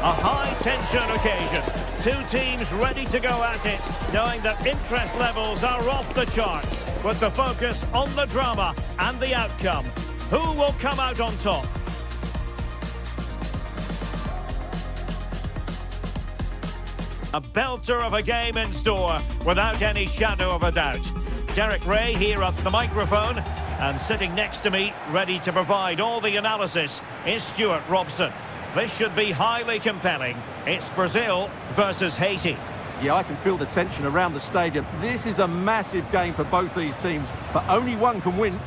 A high-tension occasion. Two teams ready to go at it, knowing that interest levels are off the charts, with the focus on the drama and the outcome. Who will come out on top? A belter of a game in store, without any shadow of a doubt. Derek Ray here at the microphone, and sitting next to me, ready to provide all the analysis, is Stuart Robson. This should be highly compelling. It's Brazil versus Haiti. Yeah, I can feel the tension around the stadium. This is a massive game for both these teams, but only one can win.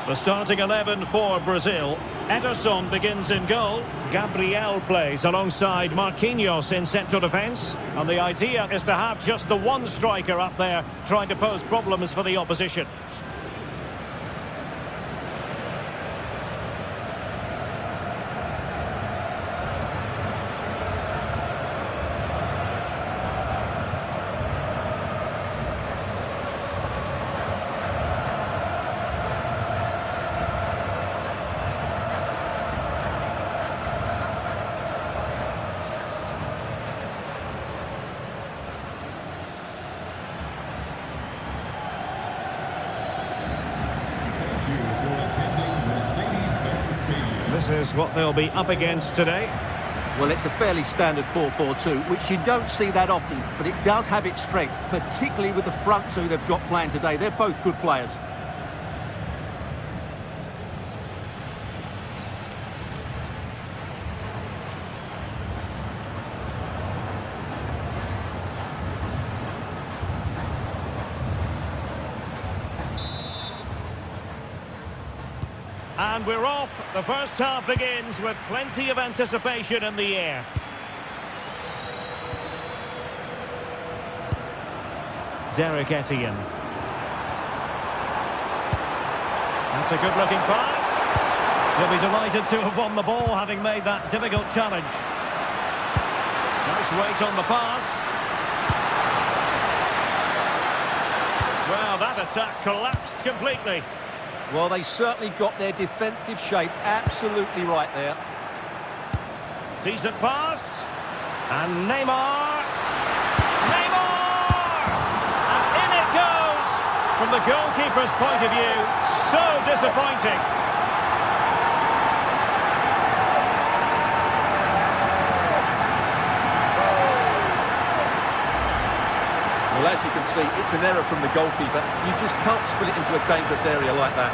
The starting 11 for Brazil. Ederson begins in goal. Gabriel plays alongside Marquinhos in central defence. And the idea is to have just the one striker up there trying to pose problems for the opposition. This is what they'll be up against today. Well, it's a fairly standard 4-4-2, which you don't see that often, but it does have its strength, particularly with the front two they've got playing today. They're both good players. And we're off. The first half begins with plenty of anticipation in the air. Derek Etienne. That's a good-looking pass. He'll be delighted to have won the ball, having made that difficult challenge. Nice weight on the pass. Well, that attack collapsed completely. Well, they certainly got their defensive shape absolutely right there. Decent pass. And Neymar. Neymar! And in it goes! From the goalkeeper's point of view, so disappointing. Well, as you can see, it's an error from the goalkeeper. You just can't spill it into a dangerous area like that.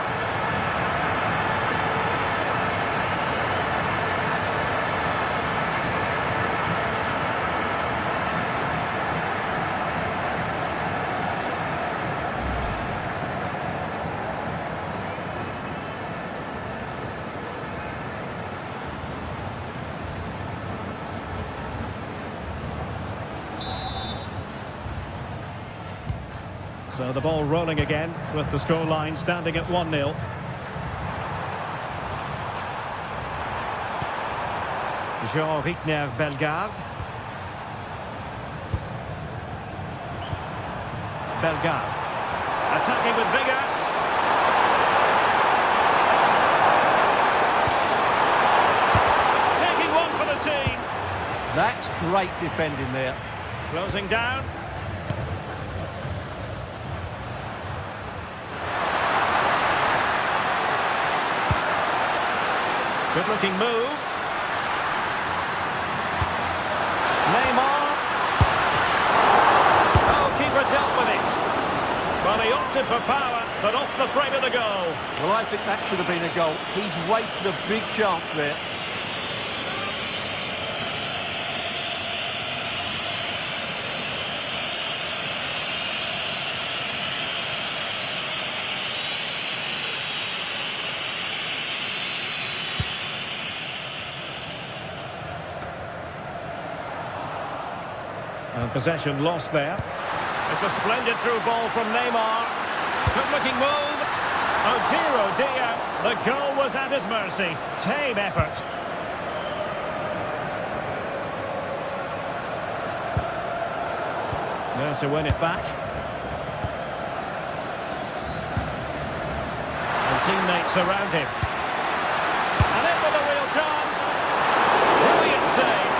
So the ball rolling again with the scoreline standing at 1-0. Jean-Victor Bellegarde. Bellegarde. Attacking with vigour. Taking one for the team. That's great defending there. Closing down. Good looking move. Neymar. Oh, keeper dealt with it. Well, he ought opted for power, but off the frame of the goal. Well, I think that should have been a goal. He's wasted a big chance there. And possession lost there. It's a splendid through ball from Neymar. Good-looking move. Oh dear. The goal was at his mercy. Tame effort. There to win it back. And teammates around him. And in with a real chance. Brilliant save.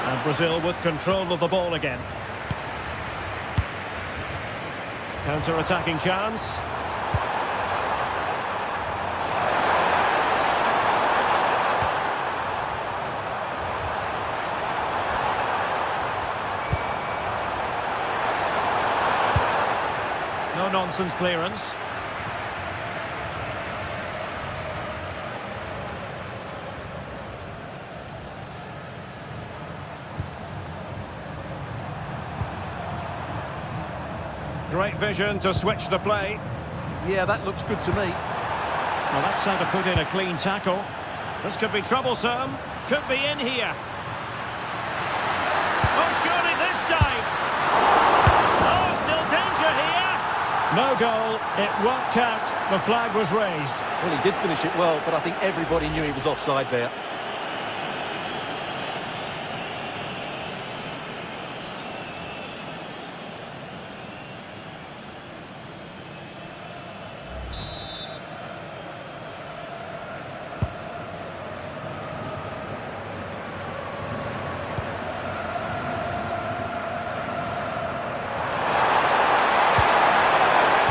And Brazil with control of the ball again. Counter-attacking chance. No-nonsense clearance. Great vision to switch the play. Yeah, that looks good to me. Well, that's how to put in a clean tackle. This could be troublesome. Could be in here. Oh, surely this time. Oh, still danger here. No goal. It won't count. The flag was raised. Well, he did finish it well, but I think everybody knew he was offside there.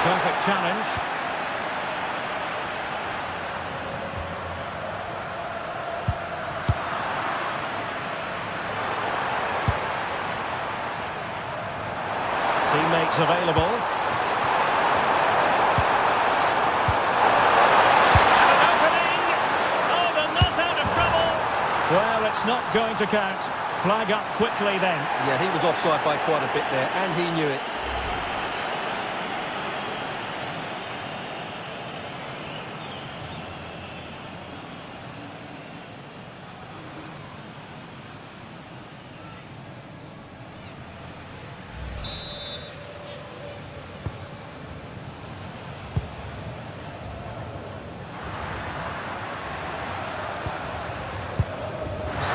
Perfect challenge. Teammates available. And an opening. Oh, they're not out of trouble. Well, it's not going to count. Flag up quickly then. Yeah, he was offside by quite a bit there, and he knew it.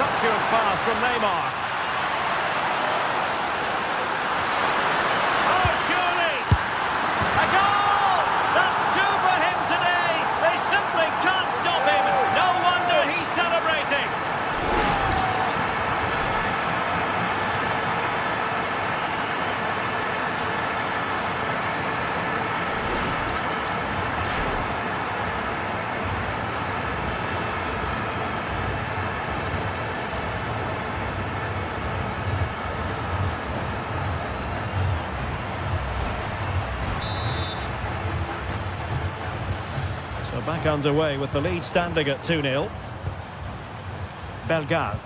Sumptuous pass from Neymar. Oh, surely! A goal! That's two for him today! They simply can't stop him! No wonder he's celebrating! So back underway with the lead standing at 2-0. Bellegarde.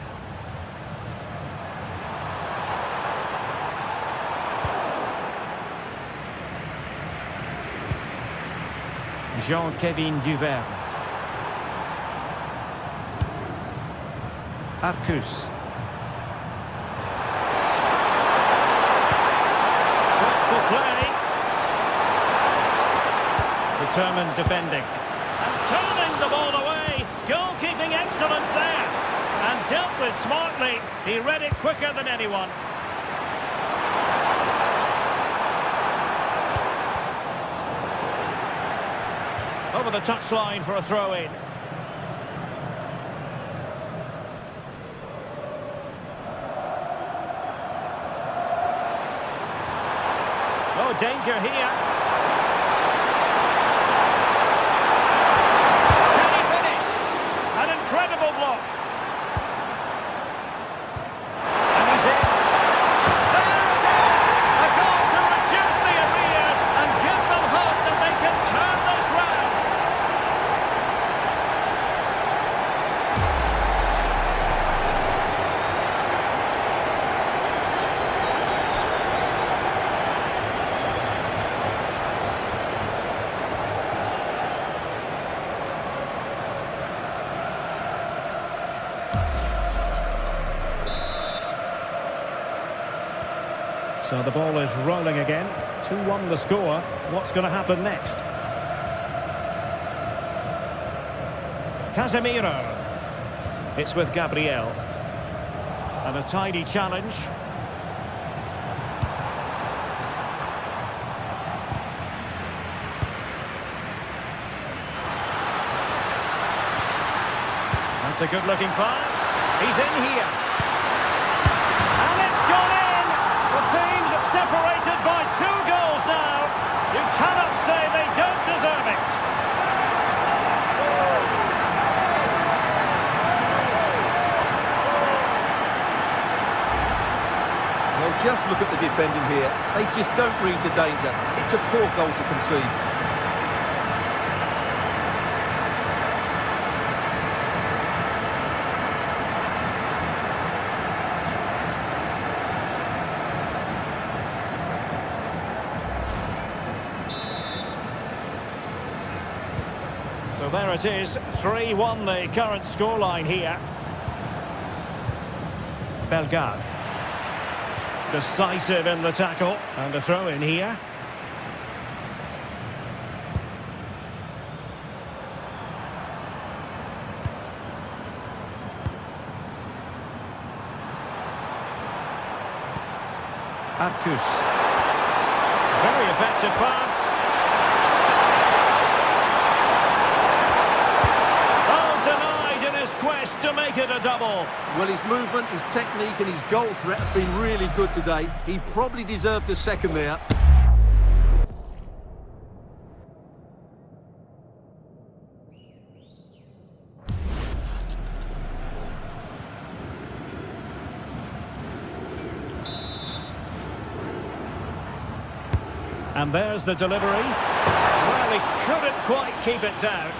Jean-Kevin Duverne. Arcus. Thoughtful play. Determined defending. And turning the ball away. Goalkeeping excellence there. And dealt with smartly. He read it quicker than anyone. Over the touchline for a throw-in. Oh, danger here. Can he finish? An incredible block. And he's in. So the ball is rolling again. 2-1 the score. What's going to happen next? Casemiro. It's with Gabriel. And a tidy challenge. That's a good-looking pass. He's in here. And it's gone in! The team's separated by 2 goals now. You cannot say they don't deserve it. Well, just look at the defending here. They just don't read the danger. It's a poor goal to concede. So there it is, 3-1 the current scoreline here. Bellegarde. Decisive in the tackle, and a throw in here. Arcus. Very effective pass. Quest to make it a double. Well, his movement, his technique and his goal threat have been really good today. He probably deserved a second there. And there's the delivery. Well, he couldn't quite keep it down.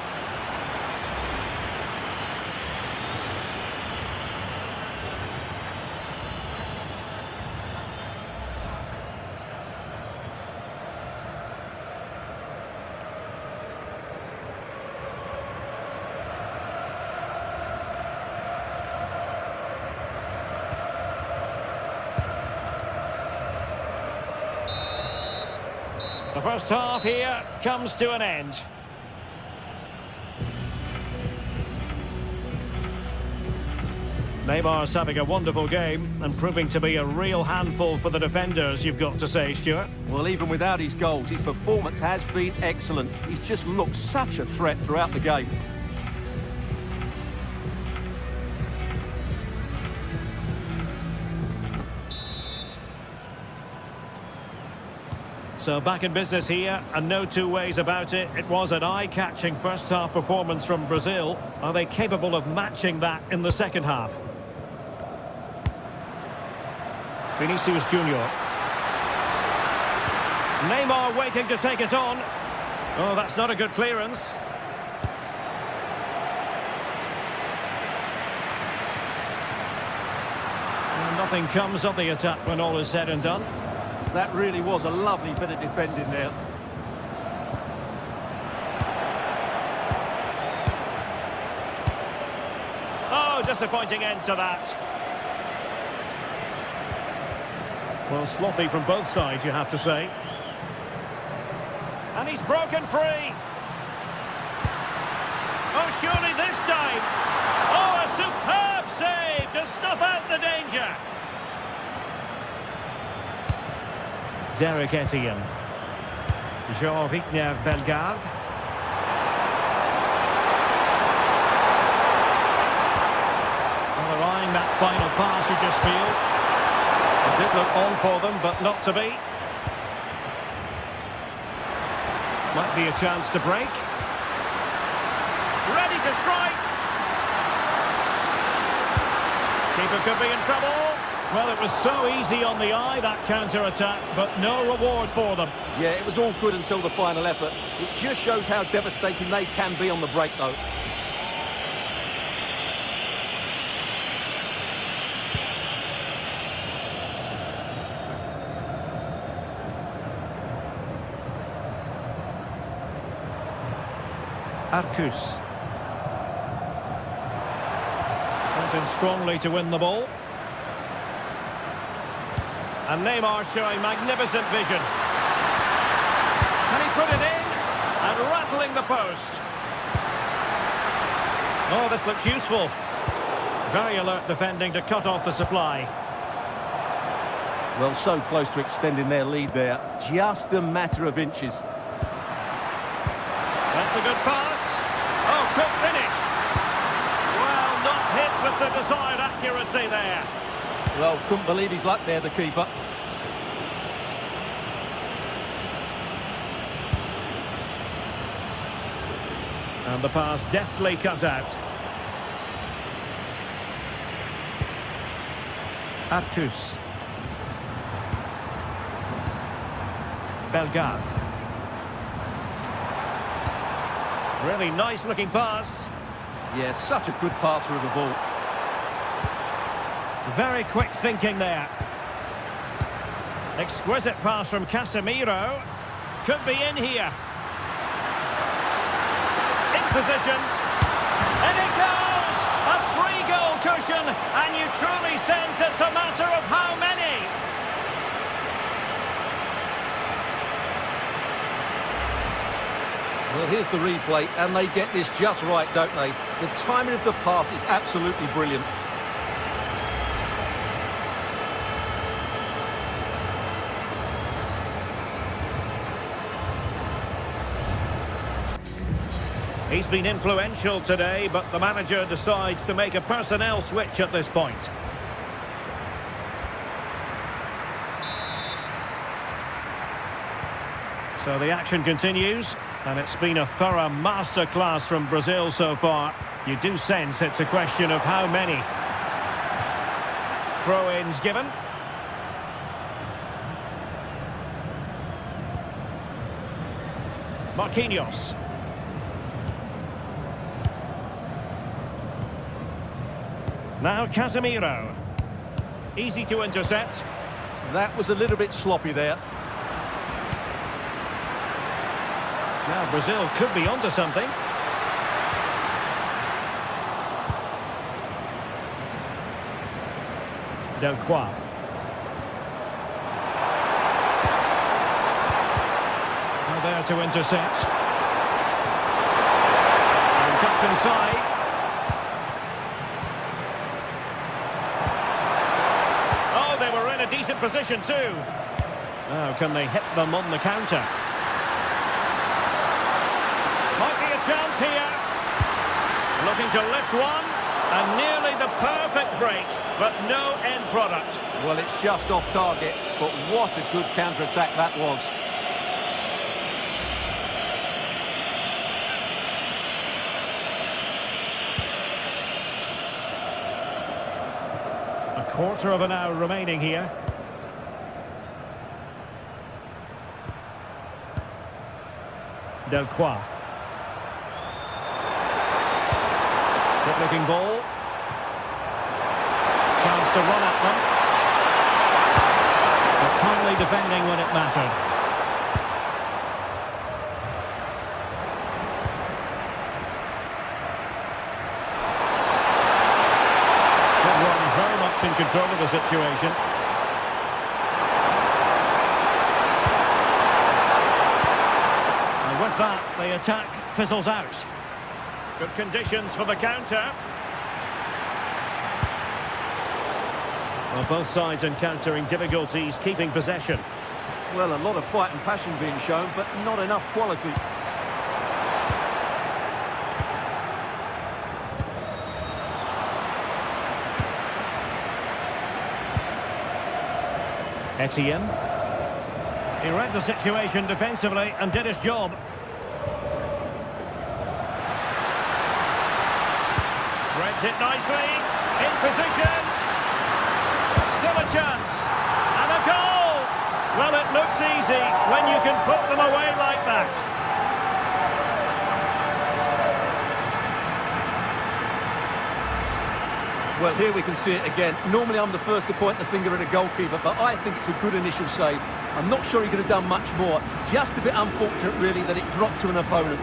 The first half here comes to an end. Neymar's having a wonderful game and proving to be a real handful for the defenders, you've got to say, Stuart. Well, even without his goals, his performance has been excellent. He's just looked such a threat throughout the game. So back in business here, and no two ways about it. It was an eye-catching first-half performance from Brazil. Are they capable of matching that in the second half? Vinicius Junior. Neymar waiting to take it on. Oh, that's not a good clearance. And nothing comes of the attack when all is said and done. That really was a lovely bit of defending there. Oh, disappointing end to that. Well, sloppy from both sides, you have to say. And he's broken free. Oh, surely this time. Oh, a superb save to snuff out the danger. Derek Etienne. Jean-Victor Bellegarde. Well, they're eyeing that final pass, you just feel. It did look on for them, but not to be. Might be a chance to break. Ready to strike. Keeper could be in trouble. Well, it was so easy on the eye, that counter-attack, but no reward for them. Yeah, it was all good until the final effort. It just shows how devastating they can be on the break, though. Arcus. Went in strongly to win the ball. And Neymar showing magnificent vision. Can he put it in? And rattling the post. Oh, this looks useful. Very alert defending to cut off the supply. Well, so close to extending their lead there. Just a matter of inches. That's a good pass. Oh, quick finish. Well, not hit with the desired accuracy there. Well, couldn't believe his luck there, the keeper. And the pass deftly cut out. Arcus. Bellegarde. Really nice looking pass. Yeah, such a good passer of the ball. Very quick thinking there. Exquisite pass from Casemiro. Could be in here. In position. And it goes! A 3-goal cushion, and you truly sense it's a matter of how many. Well, here's the replay, and they get this just right, don't they? The timing of the pass is absolutely brilliant. He's been influential today, but the manager decides to make a personnel switch at this point. So the action continues, and it's been a thorough masterclass from Brazil so far. You do sense it's a question of how many. Throw-ins given. Marquinhos. Now Casemiro. Easy to intercept. That was a little bit sloppy there. Now Brazil could be onto something. Delcroix. Now there to intercept. And cuts inside. Oh, they were in a decent position too. Now can they hit them on the counter? Might be a chance here. Looking to lift one. And nearly the perfect break, but no end product. Well, it's just off target, but what a good counter-attack that was. A quarter of an hour remaining here. Delcroix. Good looking ball. Chance to run at them. But calmly defending when it mattered. Good run, very much in control of the situation. And with that, the attack fizzles out. Good conditions for the counter. Well, both sides encountering difficulties keeping possession. Well, a lot of fight and passion being shown, but not enough quality. Etienne. He read the situation defensively and did his job. Reads it nicely, in position, still a chance, and a goal! Well, it looks easy when you can put them away like that. Well, here we can see it again. Normally I'm the first to point the finger at a goalkeeper, but I think it's a good initial save. I'm not sure he could have done much more. Just a bit unfortunate, really, that it dropped to an opponent.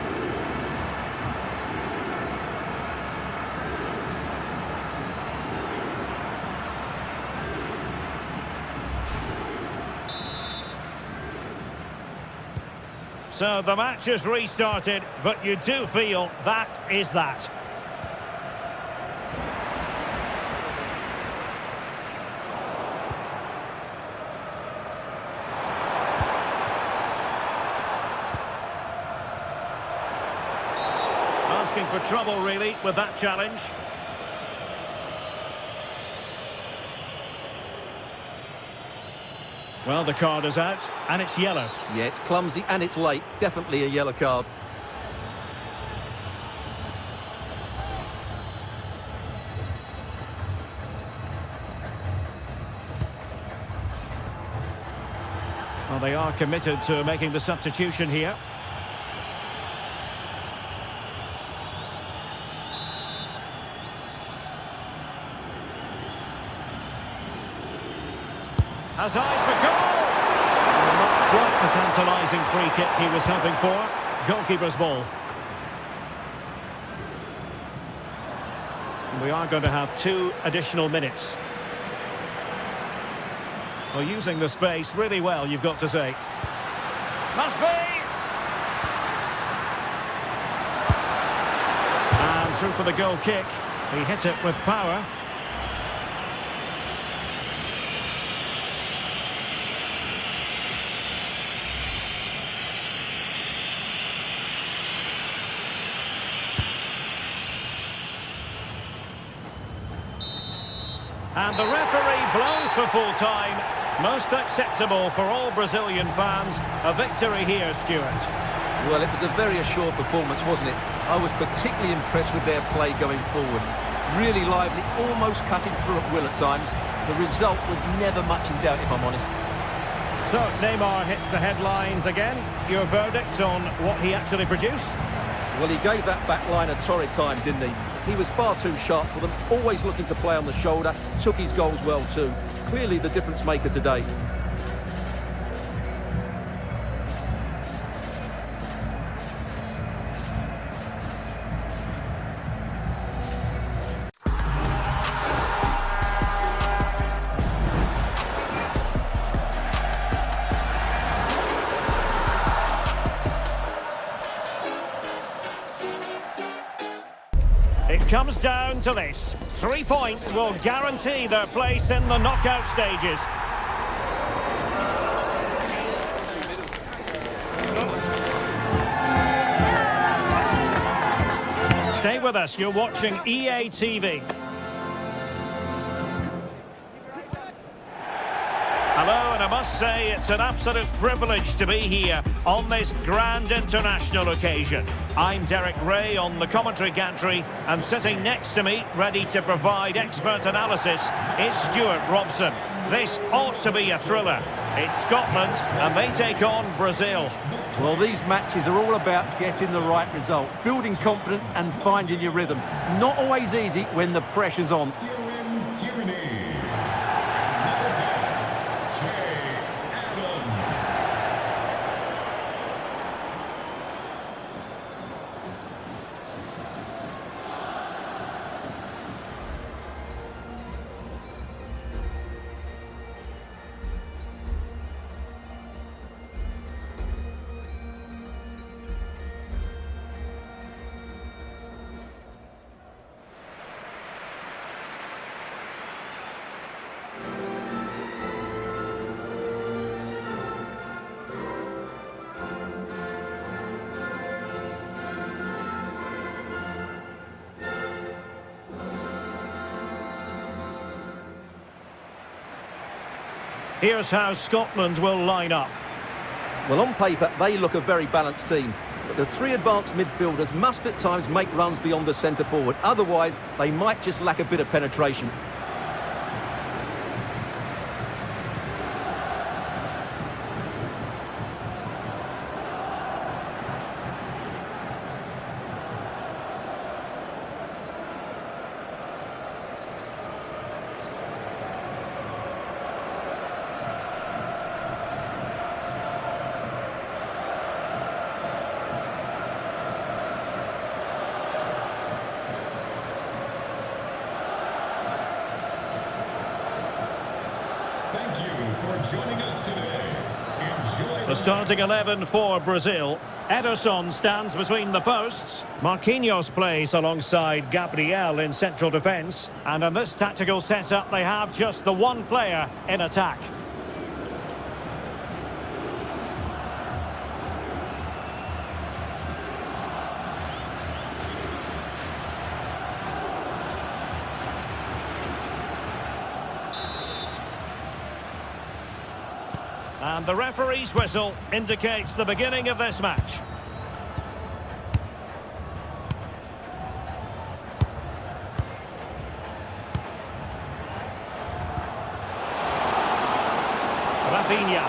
So the match has restarted, but you do feel that is that. Asking for trouble, really, with that challenge. Well, the card is out, and it's yellow. Yeah, it's clumsy and it's late. Definitely a yellow card. Well, they are committed to making the substitution here. Has eyes for goal! Not quite the tantalising free kick he was hoping for. Goalkeeper's ball. We are going to have 2 additional minutes. Well, using the space really well, you've got to say. Must be! And through for the goal kick. He hit it with power. And the referee blows for full time. Most acceptable for all Brazilian fans. A victory here, Stuart. Well, it was a very assured performance, wasn't it? I was particularly impressed with their play going forward. Really lively, almost cutting through at will at times. The result was never much in doubt, if I'm honest. So, Neymar hits the headlines again. Your verdict on what he actually produced? Well, he gave that back line a torrid time, didn't he? He was far too sharp for them, always looking to play on the shoulder, took his goals well too. Clearly the difference maker today. It comes down to this. 3 points will guarantee their place in the knockout stages. Stay with us, you're watching EA TV. Hello, and I must say it's an absolute privilege to be here on this grand international occasion. I'm Derek Ray on the commentary gantry, and sitting next to me, ready to provide expert analysis, is Stuart Robson. This ought to be a thriller. It's Scotland, and they take on Brazil. Well, these matches are all about getting the right result, building confidence and finding your rhythm. Not always easy when the pressure's on. Here's how Scotland will line up. Well, on paper, they look a very balanced team. But the 3 advanced midfielders must at times make runs beyond the centre forward. Otherwise, they might just lack a bit of penetration. Thank you for joining us today. Enjoy The starting 11 for Brazil. Ederson stands between the posts. Marquinhos plays alongside Gabriel in central defence. And in this tactical setup, they have just the one player in attack. And the referee's whistle indicates the beginning of this match. Rafinha.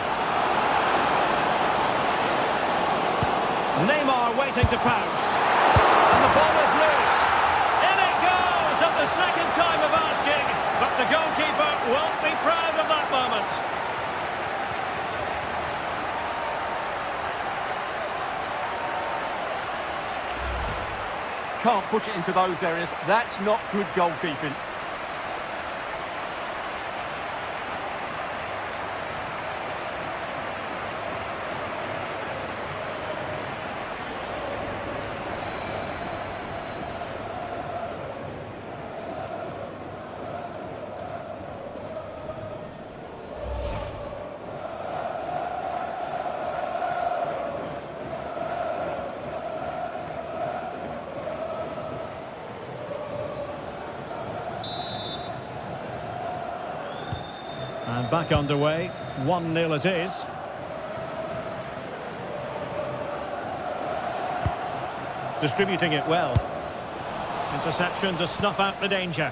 Neymar waiting to pounce. And the ball is loose. In it goes at the second time of asking. But the goalkeeper won't be proud of that moment. Can't push it into those areas. That's not good goalkeeping. And back underway, 1-0 it is. Distributing it well. Interception to snuff out the danger.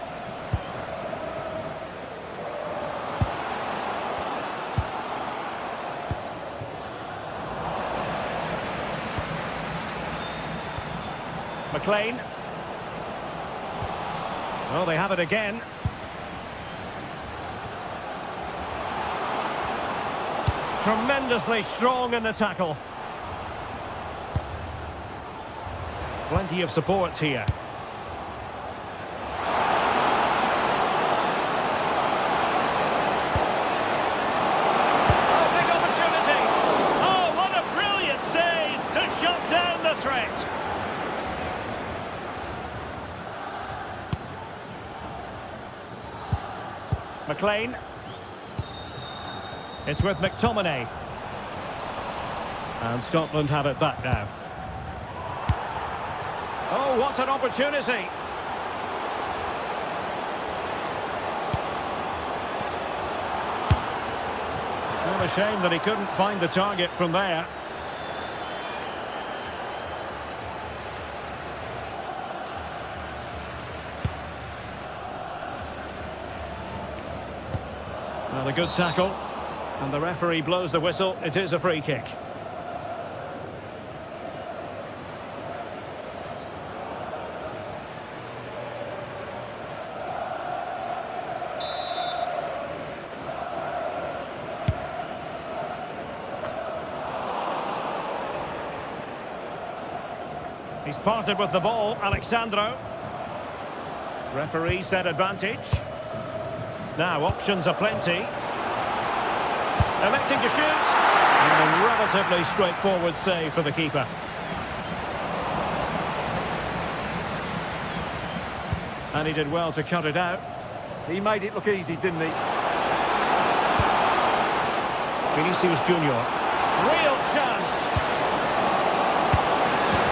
McLean. Oh, they have it again. Tremendously strong in the tackle. Plenty of support here. Oh, big opportunity. Oh, what a brilliant save to shut down the threat. McLean. It's with McTominay. And Scotland have it back now. Oh, what an opportunity! Well, a shame that he couldn't find the target from there. Well, a good tackle. And the referee blows the whistle. It is a free kick. He's parted with the ball, Alexandro. Referee said advantage. Now options are plenty. Electing to shoot. And a relatively straightforward save for the keeper. And he did well to cut it out. He made it look easy, didn't he? Vinicius Junior. Real chance.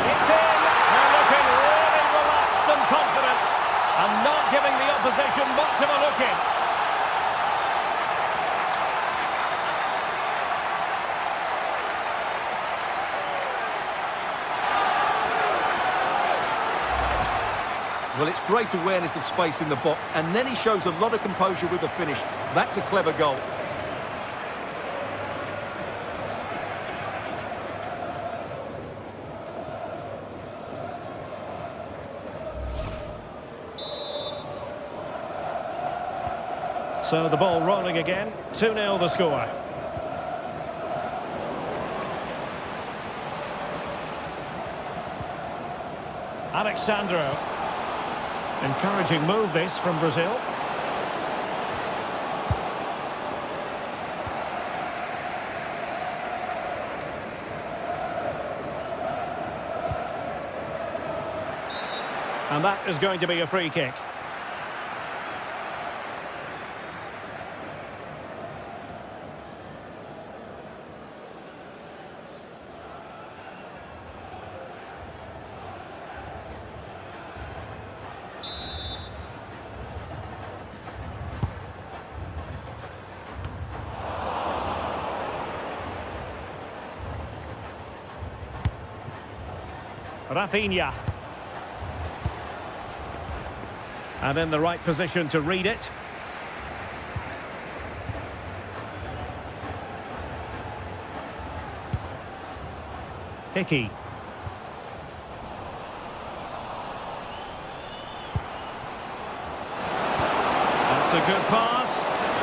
It's in. They're looking really relaxed and confident. And not giving the opposition much of a look in. Well, it's great awareness of space in the box, and then he shows a lot of composure with the finish. That's a clever goal. So the ball rolling again. 2-0 the score. Alexandro. Encouraging move this from Brazil. And that is going to be a free kick. Rafinha. And in the right position to read it. Hickey. That's a good pass.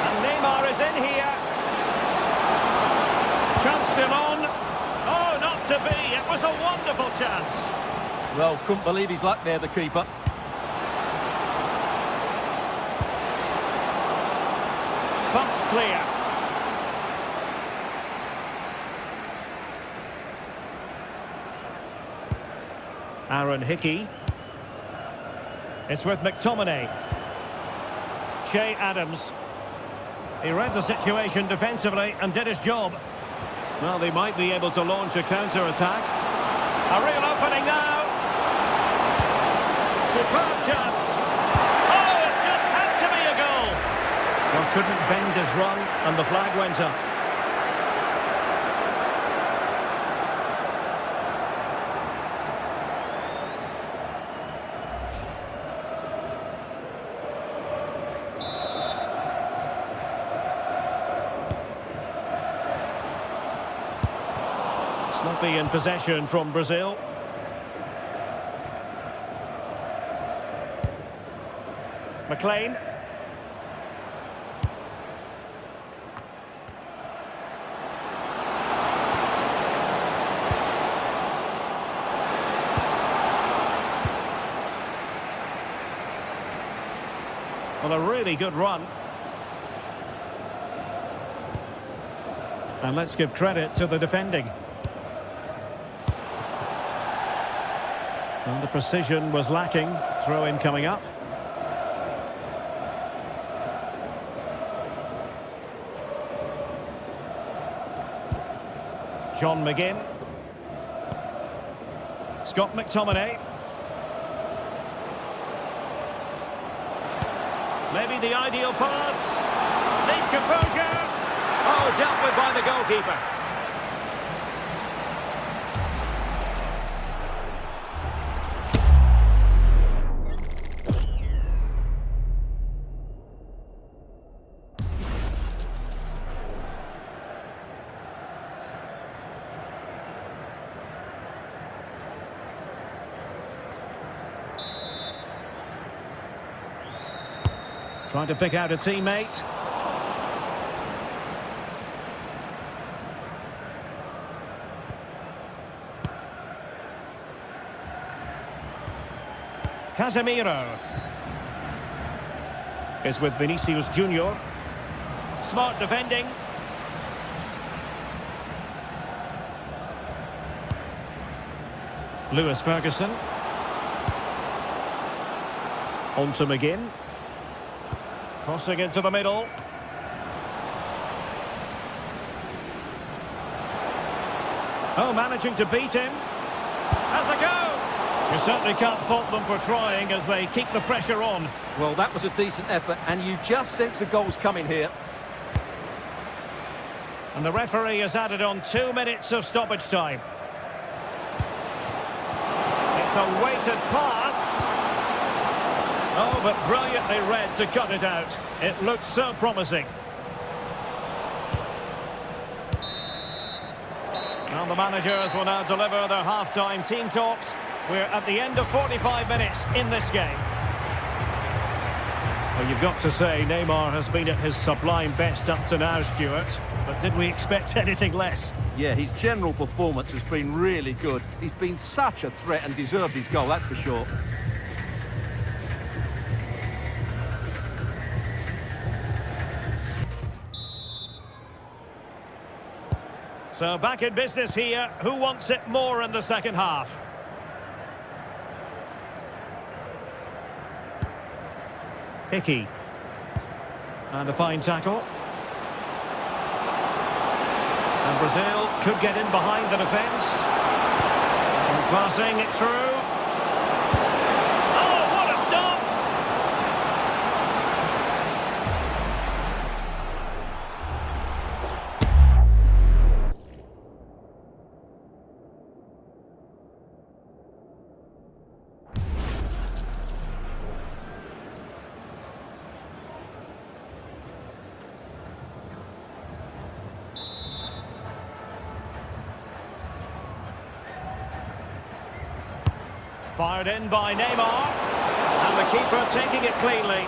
And Neymar is in here. Chance still on. Oh, not to be. It was a wonderful chance. Well, couldn't believe his luck there, the keeper. Bumped clear. Aaron Hickey. It's with McTominay. Che Adams. He read the situation defensively and did his job. Well, they might be able to launch a counter-attack. A real opening now. Superb chance. Oh, it just had to be a goal. Well, couldn't bend his run, and the flag went up. Sloppy in possession from Brazil. McLean. Well, a really good run. And let's give credit to the defending. And the precision was lacking. Throw-in coming up. John McGinn. Scott McTominay. Maybe the ideal pass. Needs composure. Oh, dealt with by the goalkeeper. Trying to pick out a teammate. Casemiro is with Vinicius Junior. Smart defending. Lewis Ferguson. On to McGinn. Crossing into the middle. Oh, managing to beat him. Has a go. You certainly can't fault them for trying as they keep the pressure on. Well, that was a decent effort, and you just sense the goals coming here. And the referee has added on 2 minutes of stoppage time. It's a weighted pass. Oh, but brilliantly read to cut it out. It looked so promising. Well, the managers will now deliver their half-time team talks. We're at the end of 45 minutes in this game. Well, you've got to say Neymar has been at his sublime best up to now, Stuart. But did we expect anything less? Yeah, his general performance has been really good. He's been such a threat and deserved his goal, that's for sure. So back in business here. Who wants it more in the second half? Hickey. And a fine tackle. And Brazil could get in behind the defence. And passing it through. Oh, what a stop! Fired in by Neymar. And the keeper taking it cleanly.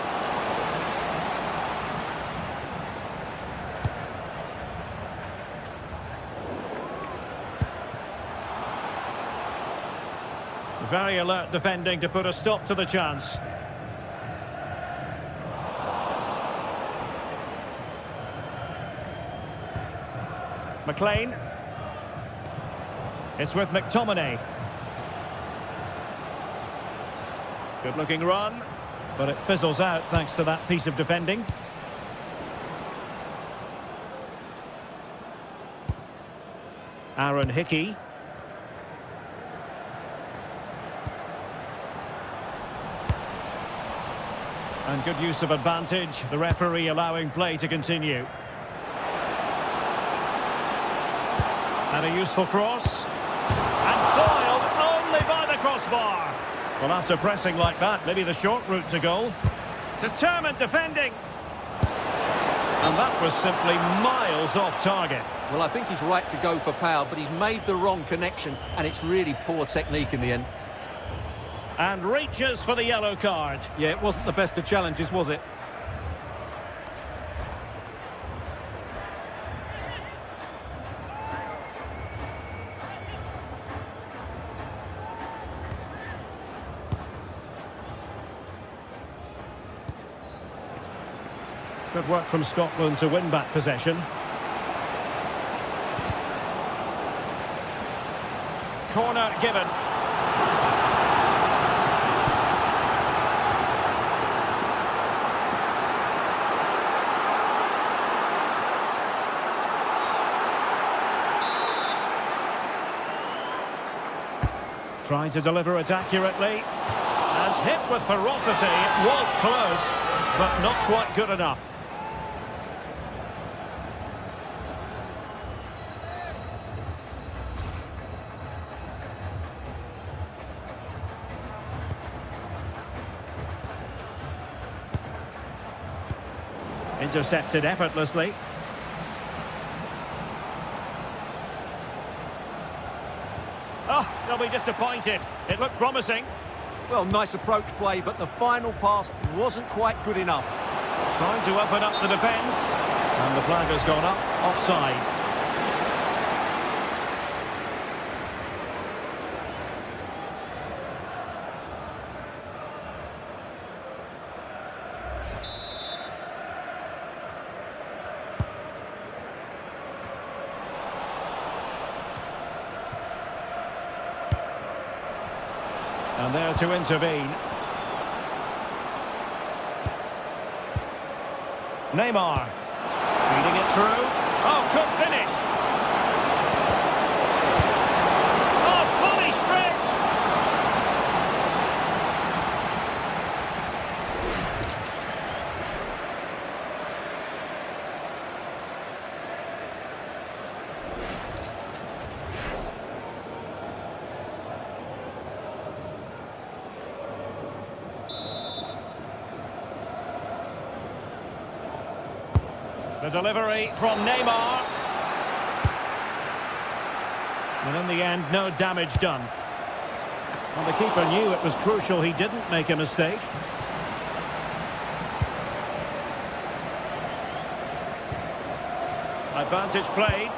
Very alert defending to put a stop to the chance. McLean. It's with McTominay. Good looking run, but it fizzles out thanks to that piece of defending. Aaron Hickey. And good use of advantage, the referee allowing play to continue. And a useful cross. And foiled only by the crossbar. Well, after pressing like that, maybe the short route to goal. Determined defending. And that was simply miles off target. Well, I think he's right to go for power, but he's made the wrong connection, and it's really poor technique in the end. And reaches for the yellow card. Yeah, it wasn't the best of challenges, was it? Good work from Scotland to win back possession. Corner given. Trying to deliver it accurately. And hit with ferocity. It was close, but not quite good enough. Intercepted effortlessly. Oh, they'll be disappointed. It looked promising. Well, nice approach play, but the final pass wasn't quite good enough. Trying to open up the defence. And the flag has gone up, offside. And there to intervene. Neymar. Feeding it through. Oh, good finish. Oh, fully stretched. The delivery from Neymar. And in the end, no damage done. And the keeper knew it was crucial he didn't make a mistake. Advantage played.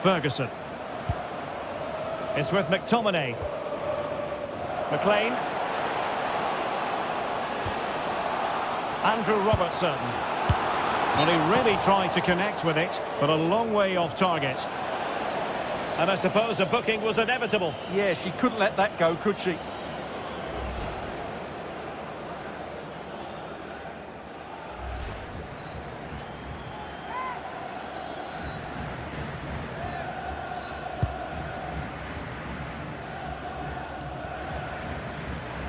Ferguson. It's with McTominay. McLean. Andrew Robertson. Well, he really tried to connect with it, but a long way off target. And I suppose a booking was inevitable. Yeah, she couldn't let that go, could she?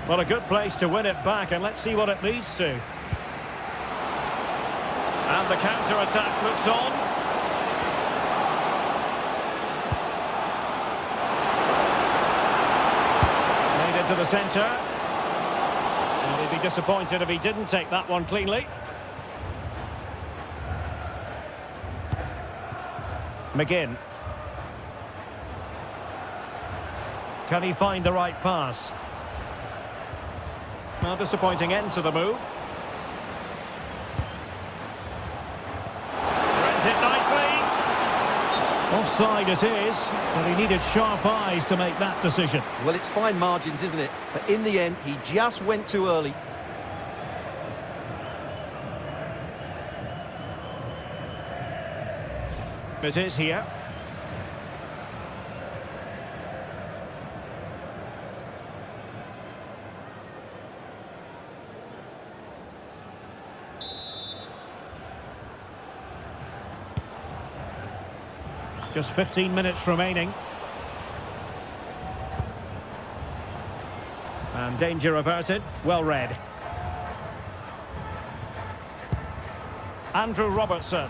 Well, a good place to win it back, and let's see what it leads to. And the counter-attack looks on. Made into the centre. And he'd be disappointed if he didn't take that one cleanly. McGinn. Can he find the right pass? Well, disappointing end to the move. Threads it nicely. Offside it is, but he needed sharp eyes to make that decision. Well, it's fine margins, isn't it? But in the end, he just went too early. It is here. Just 15 minutes remaining. And danger averted. Well read. Andrew Robertson.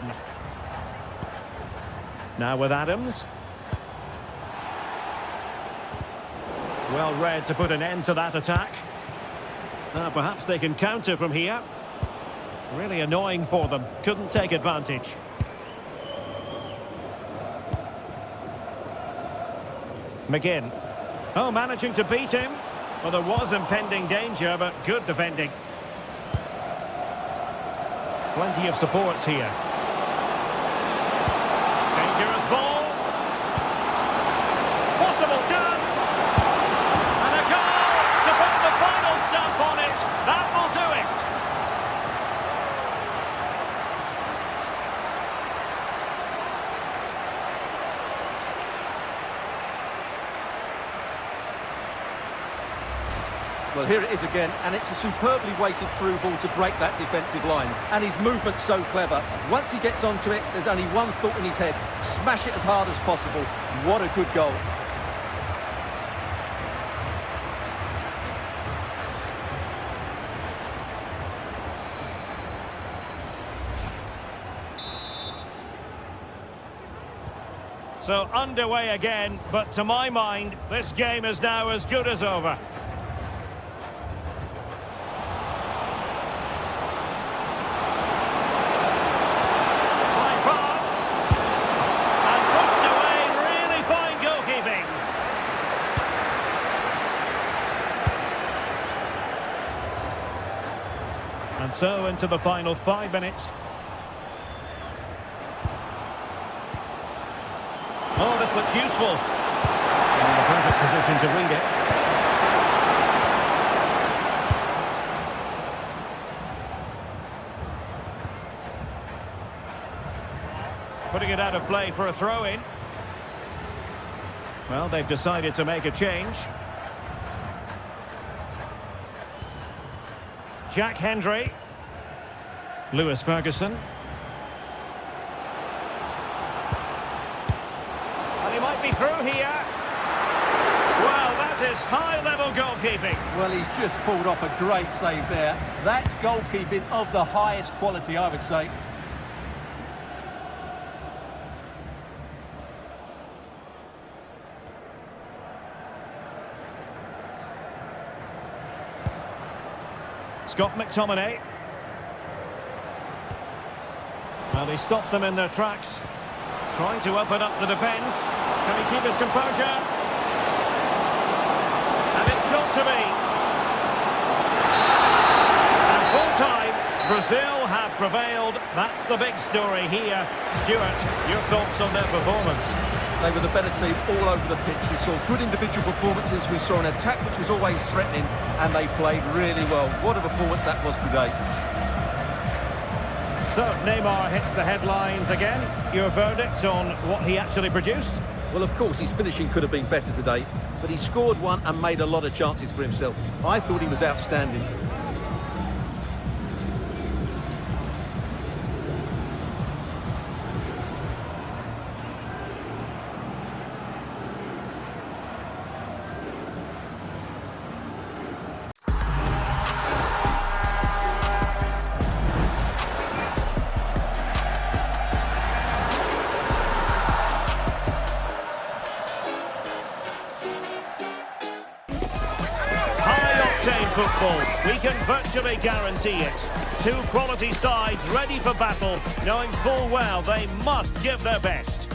Now with Adams. Well read to put an end to that attack. Now perhaps they can counter from here. Really annoying for them. Couldn't take advantage. McGinn. Oh, managing to beat him. Well, there was impending danger, but good defending. Plenty of support here. Dangerous ball. Possible chance. And a goal to put the final stamp on it. That will do it. Well, here it is again, and it's a superbly weighted through ball to break that defensive line. And his movement's so clever. Once he gets onto it, there's only one thought in his head. Smash it as hard as possible. What a good goal. So underway again, but to my mind, this game is now as good as over. And so into the final 5 minutes. Oh, this looks useful. In the perfect position to read it. Putting it out of play for a throw-in. Well, they've decided to make a change. Jack Hendry. Lewis Ferguson. And he might be through here. Well, that is high-level goalkeeping. Well, he's just pulled off a great save there. That's goalkeeping of the highest quality, I would say. Scott McTominay. Well, he stopped them in their tracks. Trying to open up the defence. Can he keep his composure? And it's got to be. And full time, Brazil have prevailed. That's the big story here. Stuart, your thoughts on their performance? They were the better team all over the pitch. We saw good individual performances. We saw an attack which was always threatening, and they played really well. What a performance that was today. So, Neymar hits the headlines again. Your verdict on what he actually produced? Well, of course, his finishing could have been better today, but he scored one and made a lot of chances for himself. I thought he was outstanding. football. We can virtually guarantee it. Two quality sides ready for battle, knowing full well they must give their best.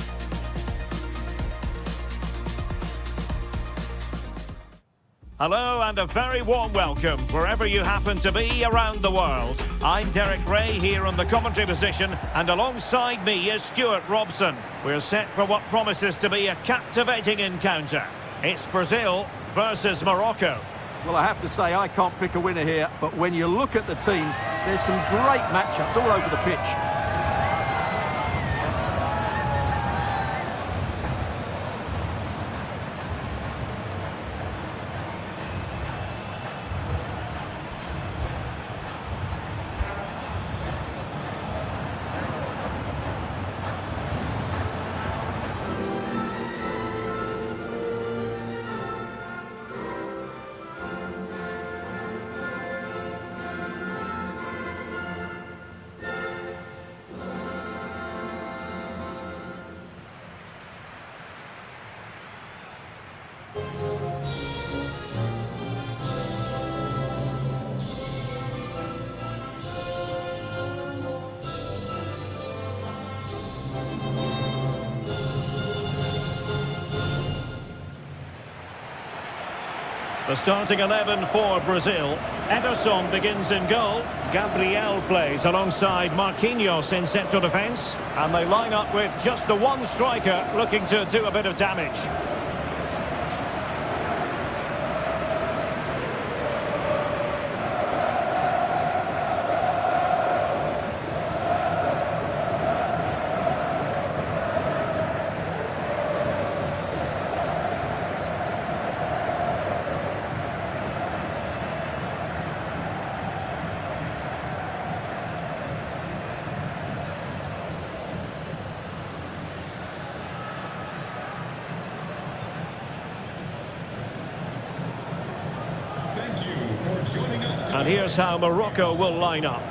Hello and a very warm welcome wherever you happen to be around the world. I'm Derek Ray here on the commentary position, and alongside me is Stuart Robson. We're set for what promises to be a captivating encounter. It's Brazil versus Morocco. Well, I have to say, I can't pick a winner here, but when you look at the teams, there's some great matchups all over the pitch. The starting 11 for Brazil. Ederson begins in goal. Gabriel plays alongside Marquinhos in central defence. And they line up with just the one striker looking to do a bit of damage. And here's how Morocco will line up.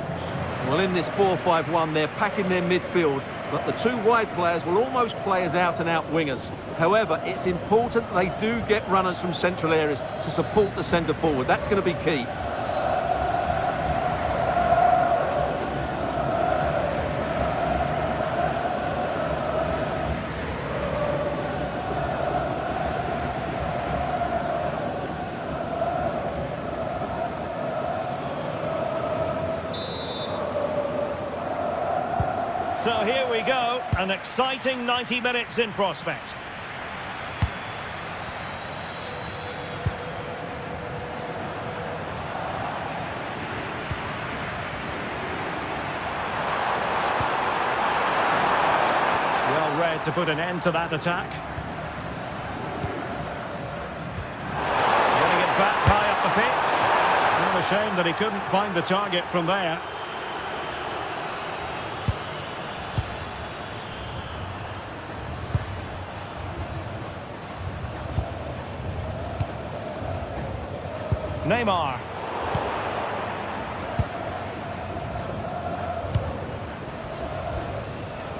Well, in this 4-5-1, they're packing their midfield, but the two wide players will almost play as out-and-out wingers. However, it's important they do get runners from central areas to support the centre forward. That's going to be key. So here we go, an exciting 90 minutes in prospect. Well read to put an end to that attack. Getting it back high up the pitch. Well, a shame that he couldn't find the target from there. Neymar.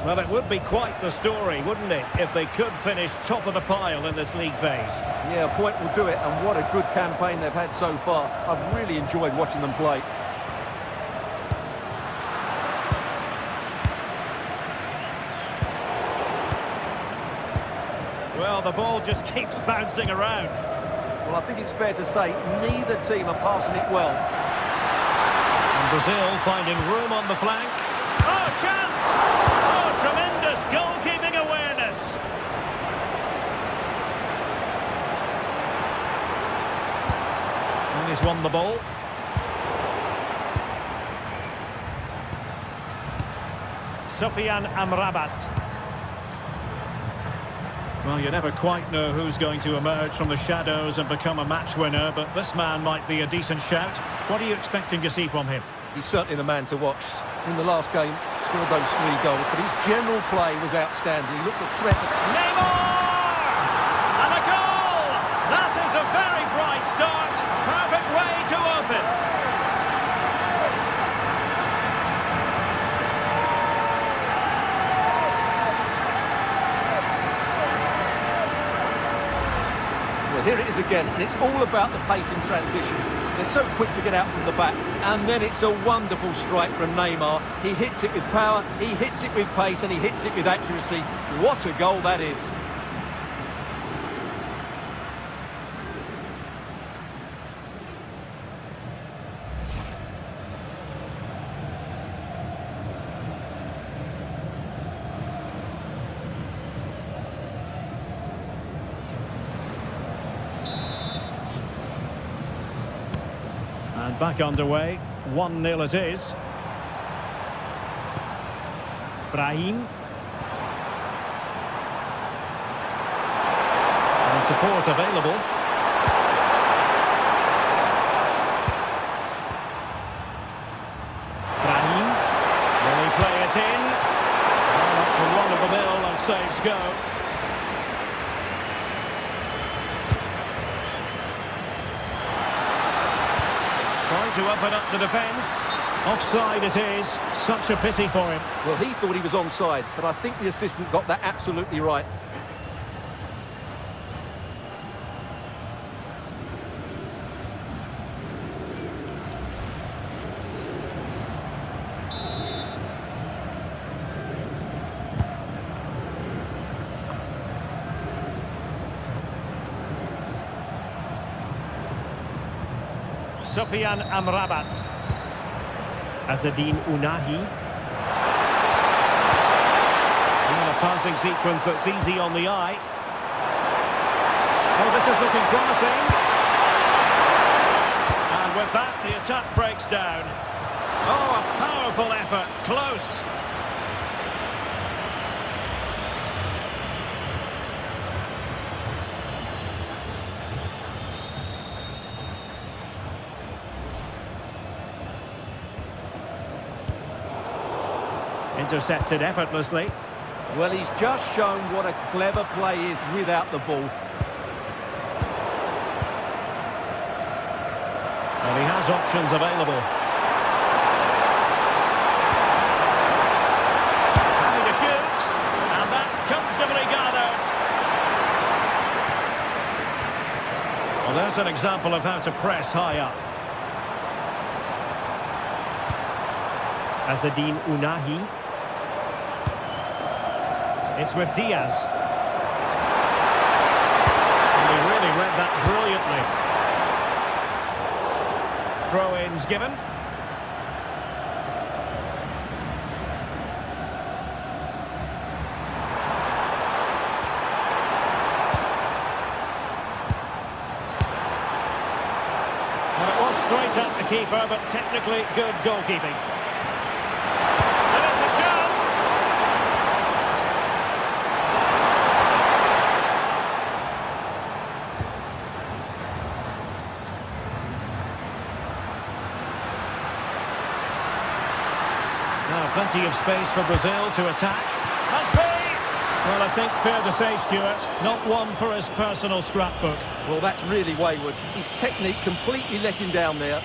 Well, it would be quite the story, wouldn't it, if they could finish top of the pile in this league phase. Yeah, a point will do it, and what a good campaign they've had so far. I've really enjoyed watching them play. Well, the ball just keeps bouncing around. Well, I think it's fair to say neither team are passing it well. And Brazil finding room on the flank. Oh, chance! Oh, tremendous goalkeeping awareness. And he's won the ball. Sofyan Amrabat. Well, you never quite know who's going to emerge from the shadows and become a match winner, but this man might be a decent shout. What are you expecting to see from him? He's certainly the man to watch. In the last game, scored those 3 goals, but his general play was outstanding. He looked a threat. Neymar! And a goal! That is a very bright start. Perfect way to open. Well, here it is again, and it's all about the pace in transition. They're so quick to get out from the back. And then it's a wonderful strike from Neymar. He hits it with power, he hits it with pace, and he hits it with accuracy. What a goal that is. And back underway, 1-0 it is. Brahim. And support available. Brahim. Will he play it in? Oh, that's a run-of-the-mill as saves go. Trying to open up the defence. Offside it is. Such a pity for him. Well, he thought he was onside, but I think the assistant got that absolutely right. Sofian Amrabat. Azzedine Ounahi. And a passing sequence that's easy on the eye. Oh, this is looking promising. And with that, the attack breaks down. Oh, a powerful effort. Close. Intercepted effortlessly. Well, he's just shown what a clever play is without the ball. And he has options available. Having to shoot, and that's comfortably gathered. Well, there's an example of how to press high up. Azzedine Ounahi. It's with Diaz. And he really read that brilliantly. Throw-ins given. Well, it was straight at the keeper, but technically good goalkeeping. Now, plenty of space for Brazil to attack. Must be! Well, I think fair to say, Stuart, not one for his personal scrapbook. Well, that's really wayward. His technique completely let him down there.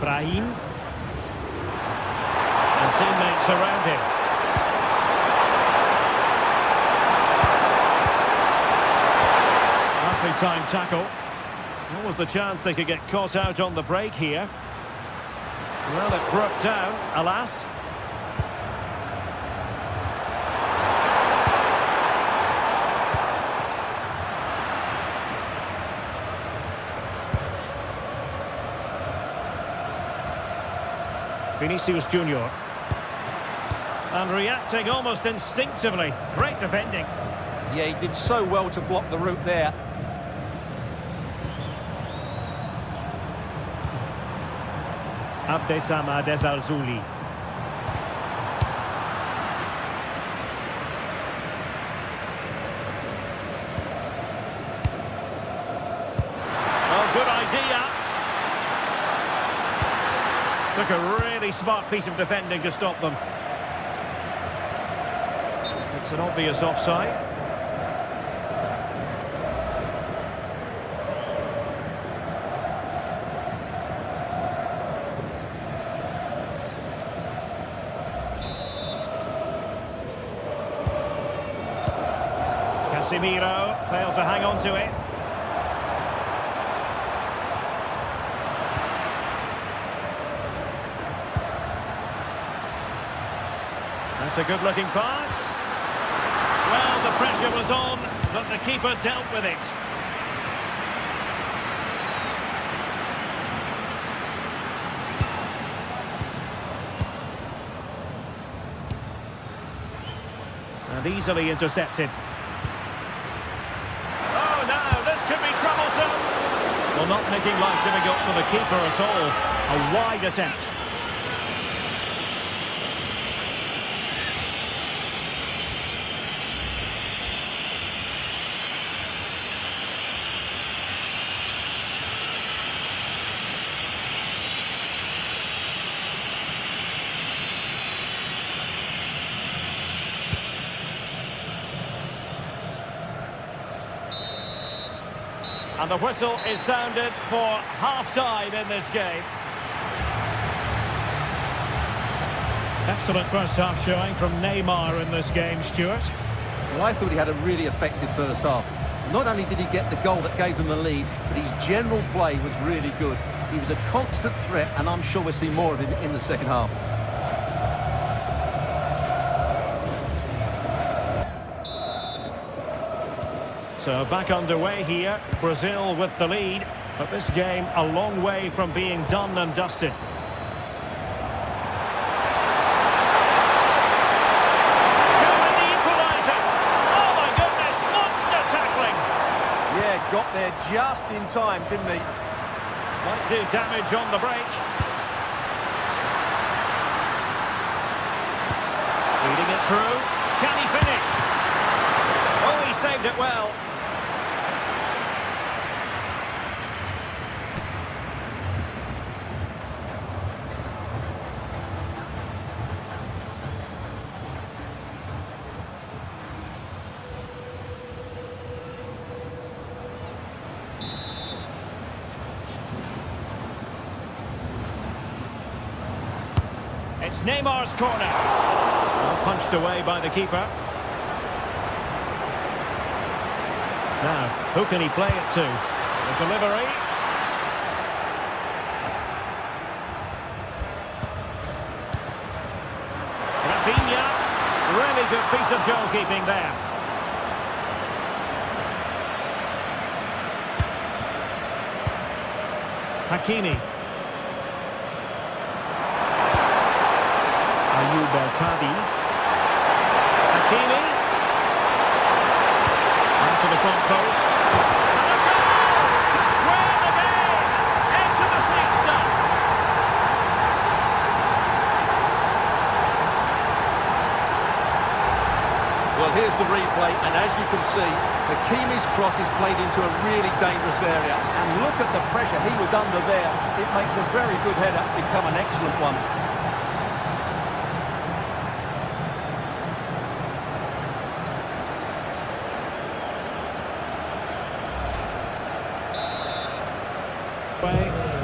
Brahim. And teammates around him. Nicely timed tackle. What was the chance they could get caught out on the break here? Well, it broke down, alas. Vinicius Junior. And reacting almost instinctively. Great defending. Yeah, he did so well to block the route there. Abdessamad Ezzalzouli. Oh, good idea. Took a really smart piece of defending to stop them. It's an obvious offside. Casemiro failed to hang on to it. That's a good-looking pass. Well, the pressure was on, but the keeper dealt with it. And easily intercepted. Oh, now this could be troublesome. Well, not making life difficult for the keeper at all. A wide attempt. And the whistle is sounded for half-time in this game. Excellent first-half showing from Neymar in this game, Stuart. Well, I thought he had a really effective first half. Not only did he get the goal that gave them the lead, but his general play was really good. He was a constant threat, and I'm sure we'll see more of him in the second half. So back underway here, Brazil with the lead, but this game a long way from being done and dusted. Showing the equaliser. Oh my goodness, monster tackling. Yeah, got there just in time, didn't he? Might do damage on the break. Feeding it through. Can he finish? Oh, he saved it well. It's Neymar's corner. Well, punched away by the keeper. Now, who can he play it to? The delivery. Rafinha. Really good piece of goalkeeping there. Hakimi. Ayoub El-Kadi. Hakimi. To the front post. And a goal to square the game. Into the sleep stuff. Well, here's the replay, and as you can see, Hakimi's cross is played into a really dangerous area. And look at the pressure he was under there. It makes a very good header become an excellent one.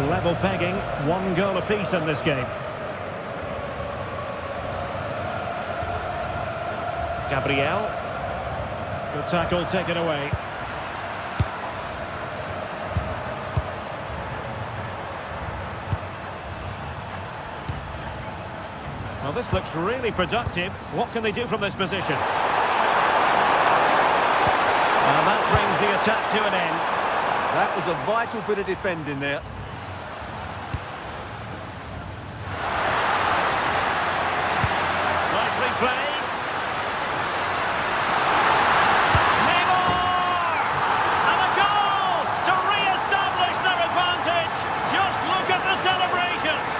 Level pegging, 1 goal apiece in this game. Gabriel. Good tackle taken away. Well, this looks really productive. What can they do from this position? And that brings the attack to an end. That was a vital bit of defending there. Nicely played. Neymar! And a goal to re-establish their advantage. Just look at the celebrations.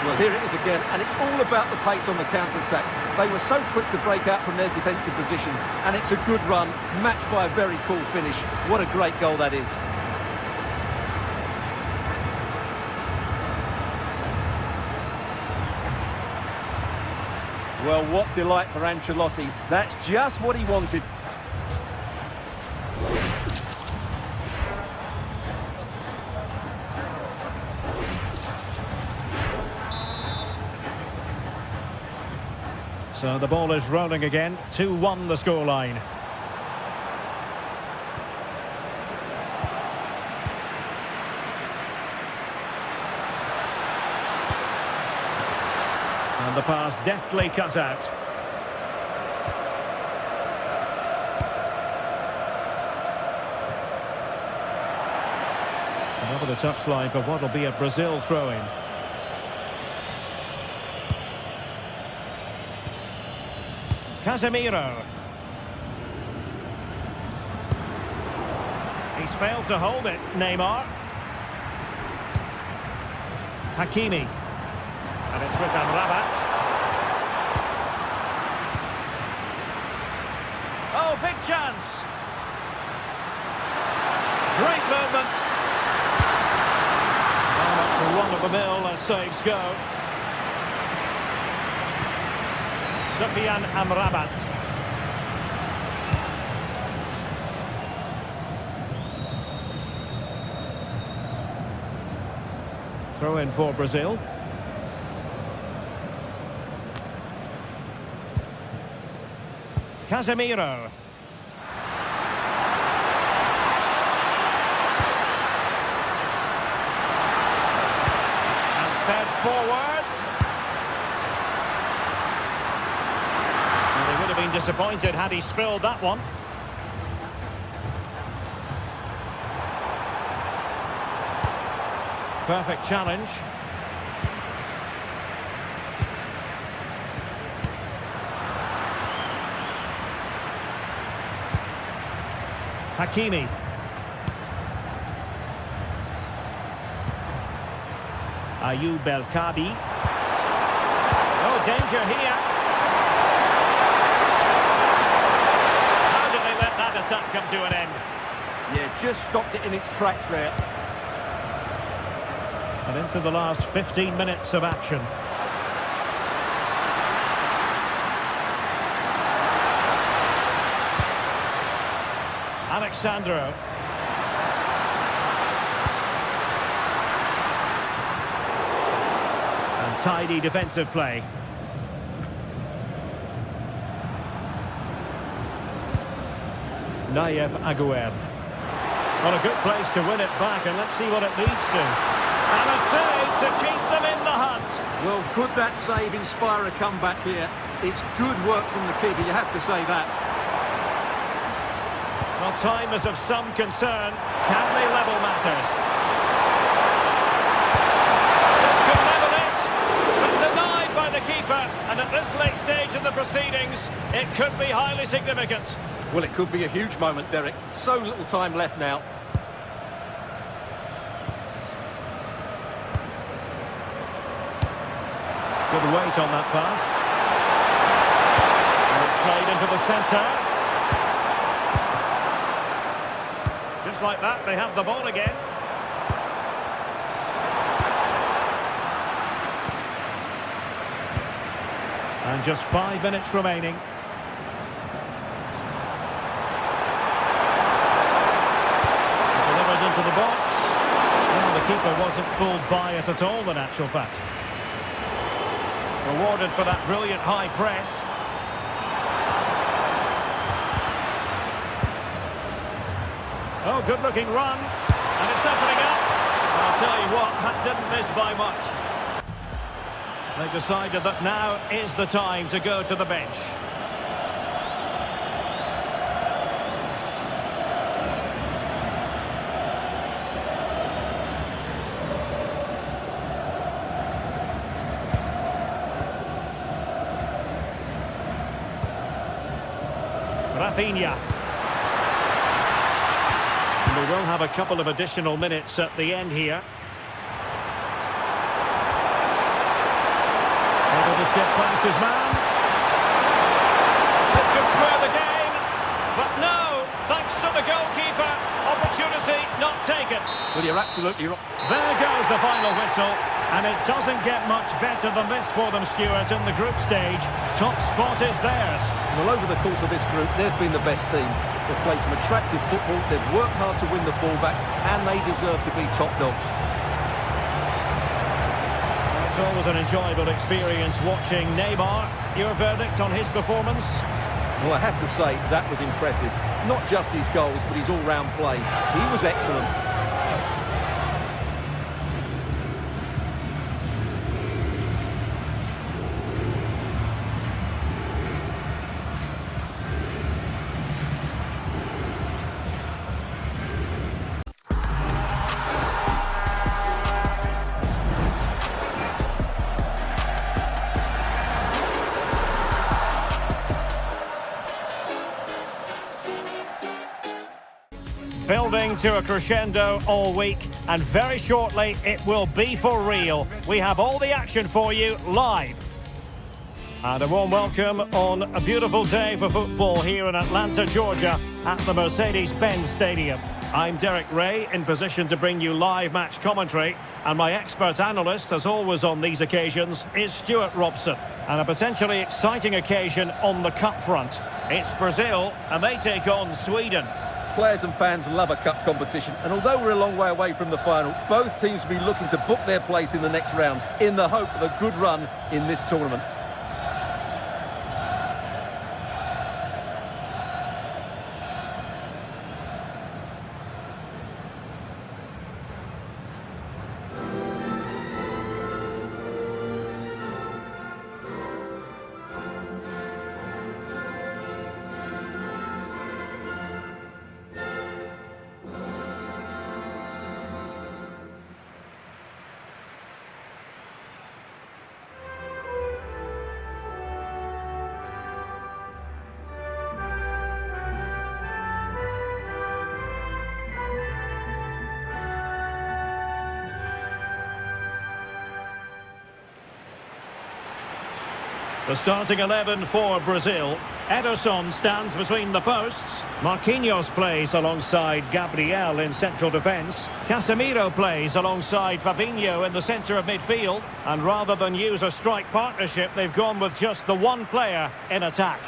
Well, here it is again, and it's all about the pace on the counter-attack. They were so quick to break out from their defensive positions, and it's a good run, matched by a very cool finish. What a great goal that is. Well, what delight for Ancelotti. That's just what he wanted. So the ball is rolling again. 2-1 the scoreline. And the pass deftly cut out. And over the touchline for what will be a Brazil throw-in. Casemiro. He's failed to hold it, Neymar. Hakimi. And it's with Amrabat. Oh, big chance. Great movement. Oh, that's a run-of-the-mill as saves go. Sofyan Amrabat. Throw in for Brazil. Casemiro. And fed forwards. And he would have been disappointed had he spilled that one. Perfect challenge. Hakimi. Ayoub El Kadi. Oh, danger here. How did they let that attack come to an end? Yeah, just stopped it in its tracks there. And into the last 15 minutes of action. Alexandro. And tidy defensive play. Nayef Aguerd. Well, a good place to win it back, and let's see what it leads to. And a save to keep them in the hunt. Well, could that save inspire a comeback here? It's good work from the keeper, you have to say that. Well, time is of some concern. Can they level matters? This could level it, but denied by the keeper. And at this late stage of the proceedings, it could be highly significant. Well, it could be a huge moment, Derek. So little time left now. Good weight on that pass. And it's played into the centre. Just like that, they have the ball again. And just 5 minutes remaining. Delivered into the box. Well, the keeper wasn't fooled by it at all, in actual fact. Rewarded for that brilliant high press. Oh, good-looking run. And it's opening up. I'll tell you what, that didn't miss by much. They decided that now is the time to go to the bench. Rafinha. And we will have a couple of additional minutes at the end here. Able to skip past his man. This could square the game. But no, thanks to the goalkeeper, opportunity not taken. Well, you're absolutely right. There goes the final whistle. And it doesn't get much better than this for them, Stuart, in the group stage. Top spot is theirs. Well, over the course of this group, they've been the best team. They've played some attractive football, they've worked hard to win the ball back, and they deserve to be top dogs. It's always an enjoyable experience watching Neymar. your verdict on his performance? Well, I have to say, that was impressive. Not just his goals, but his all-round play. He was excellent. Building to a crescendo all week, and very shortly it will be for real. We have all the action for you live. And a warm welcome on a beautiful day for football here in Atlanta, Georgia, at the Mercedes-Benz Stadium. I'm Derek Ray, in position to bring you live match commentary, and my expert analyst, as always on these occasions, is Stuart Robson. And a potentially exciting occasion on the cup front. It's Brazil, and they take on Sweden. Players and fans love a cup competition, and although we're a long way away from the final, both teams will be looking to book their place in the next round in the hope of a good run in this tournament. The starting 11 for Brazil. Ederson stands between the posts. Marquinhos plays alongside Gabriel in central defence. Casemiro plays alongside Fabinho in the centre of midfield. And rather than use a strike partnership, they've gone with just the one player in attack.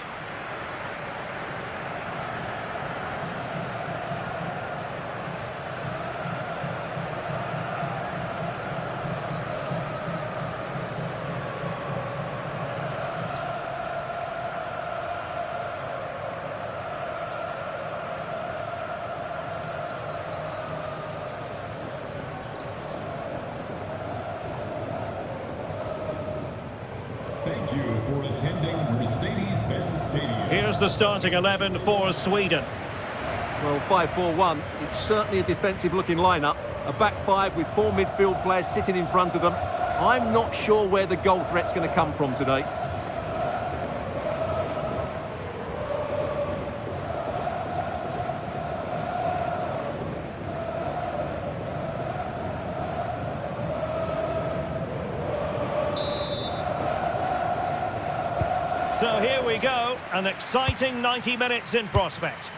Thank you for attending Mercedes-Benz Stadium. Here's the starting 11 for Sweden. Well, 5-4-1, it's certainly a defensive-looking lineup. A back five with four midfield players sitting in front of them. I'm not sure where the goal threat's going to come from today. So here we go, an exciting 90 minutes in prospect.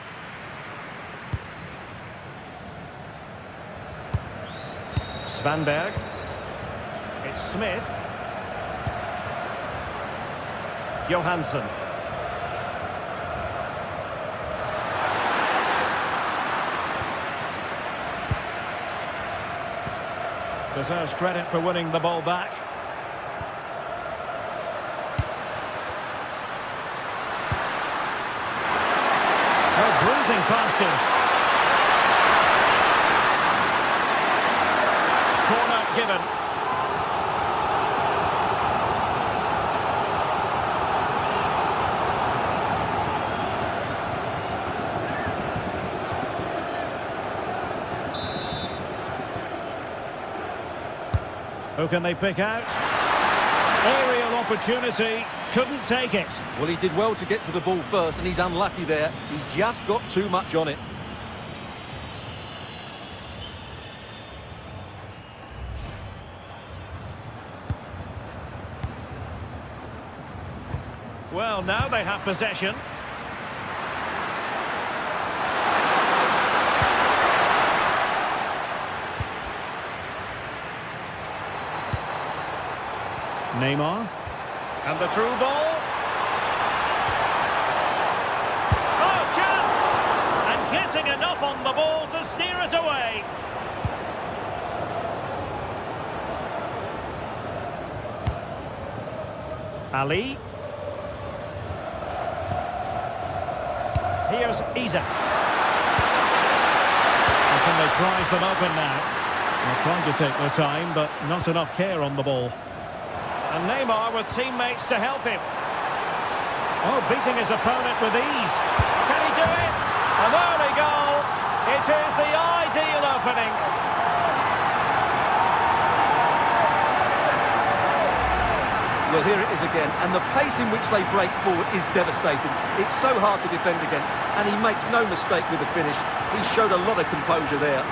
Svanberg. It's Smith. Johansson. Deserves credit for winning the ball back. Bruising past him. Corner given. Who can they pick out? Aerial opportunity. Couldn't take it. Well, he did well to get to the ball first, and he's unlucky there. He just got too much on it. Well, now they have possession. Neymar. And the through ball. Oh, chance! And getting enough on the ball to steer it away. Ali. Here's Isak. Can they prize them open now? They're trying to take their time, but not enough care on the ball. And Neymar with teammates to help him. Oh, beating his opponent with ease. Can he do it? An early goal. It is the ideal opening. Well, here it is again, and the pace in which they break forward is devastating. It's so hard to defend against, and he makes no mistake with the finish. He showed a lot of composure there.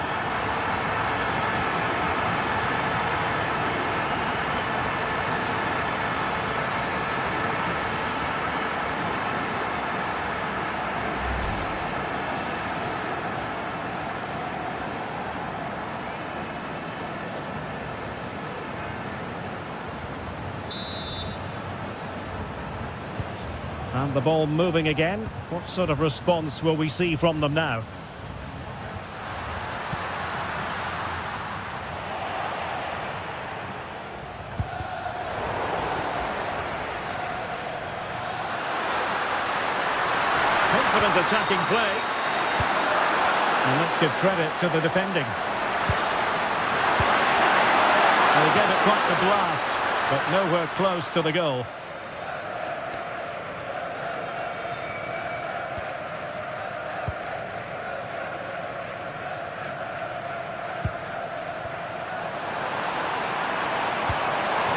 And the ball moving again. What sort of response will we see from them now? Confident attacking play. And let's give credit to the defending. They get it quite the blast, but nowhere close to the goal.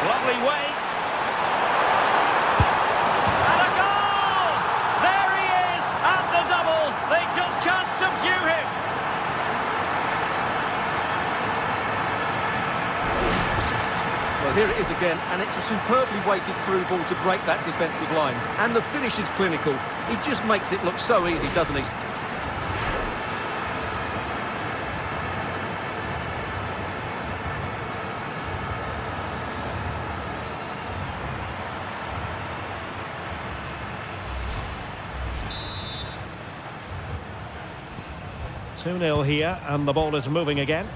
Lovely weight. And a goal! There he is, at the double. They just can't subdue him. Well, here it is again, and it's a superbly weighted through ball to break that defensive line. And the finish is clinical. He just makes it look so easy, doesn't he? 2-0 here, and the ball is moving again.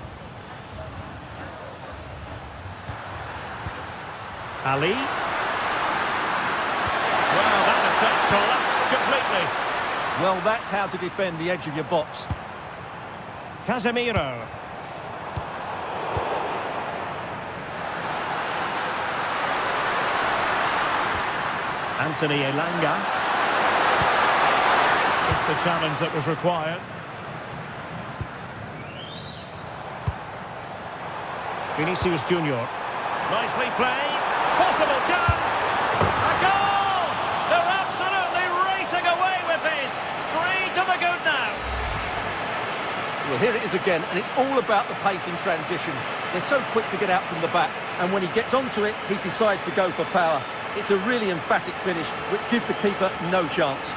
Ali. Well, that attack collapsed completely. Well, that's how to defend the edge of your box. Casemiro. Anthony Elanga. Just the challenge that was required. Vinicius Junior. Nicely played. Possible chance. A goal! They're absolutely racing away with this. 3 to the good now. Well, here it is again, and it's all about the pace in transition. They're so quick to get out from the back, and when he gets onto it, he decides to go for power. It's a really emphatic finish, which gives the keeper no chance.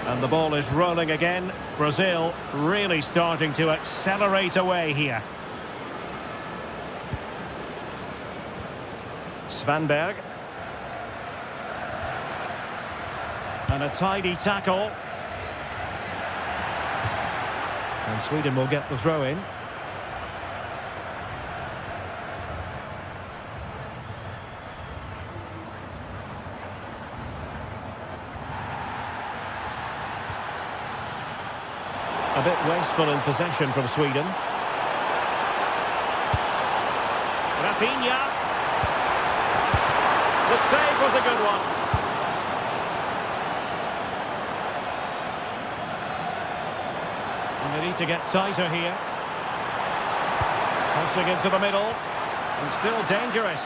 And the ball is rolling again. Brazil really starting to accelerate away here. Svanberg. And a tidy tackle. And Sweden will get the throw in. A bit wasteful in possession from Sweden. Rafinha. The save was a good one. And they need to get tighter here. Crossing into the middle. And still dangerous.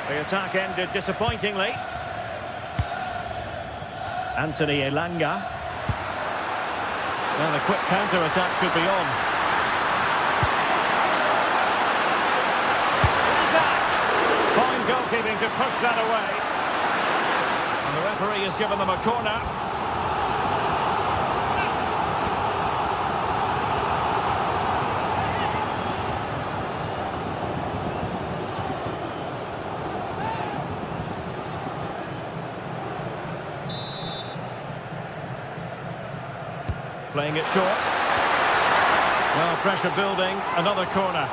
The attack ended disappointingly. Anthony Elanga. Well, a quick counter-attack could be on. Isak! Fine goalkeeping to push that away. And the referee has given them a corner. Playing it short. Well, pressure building, another corner.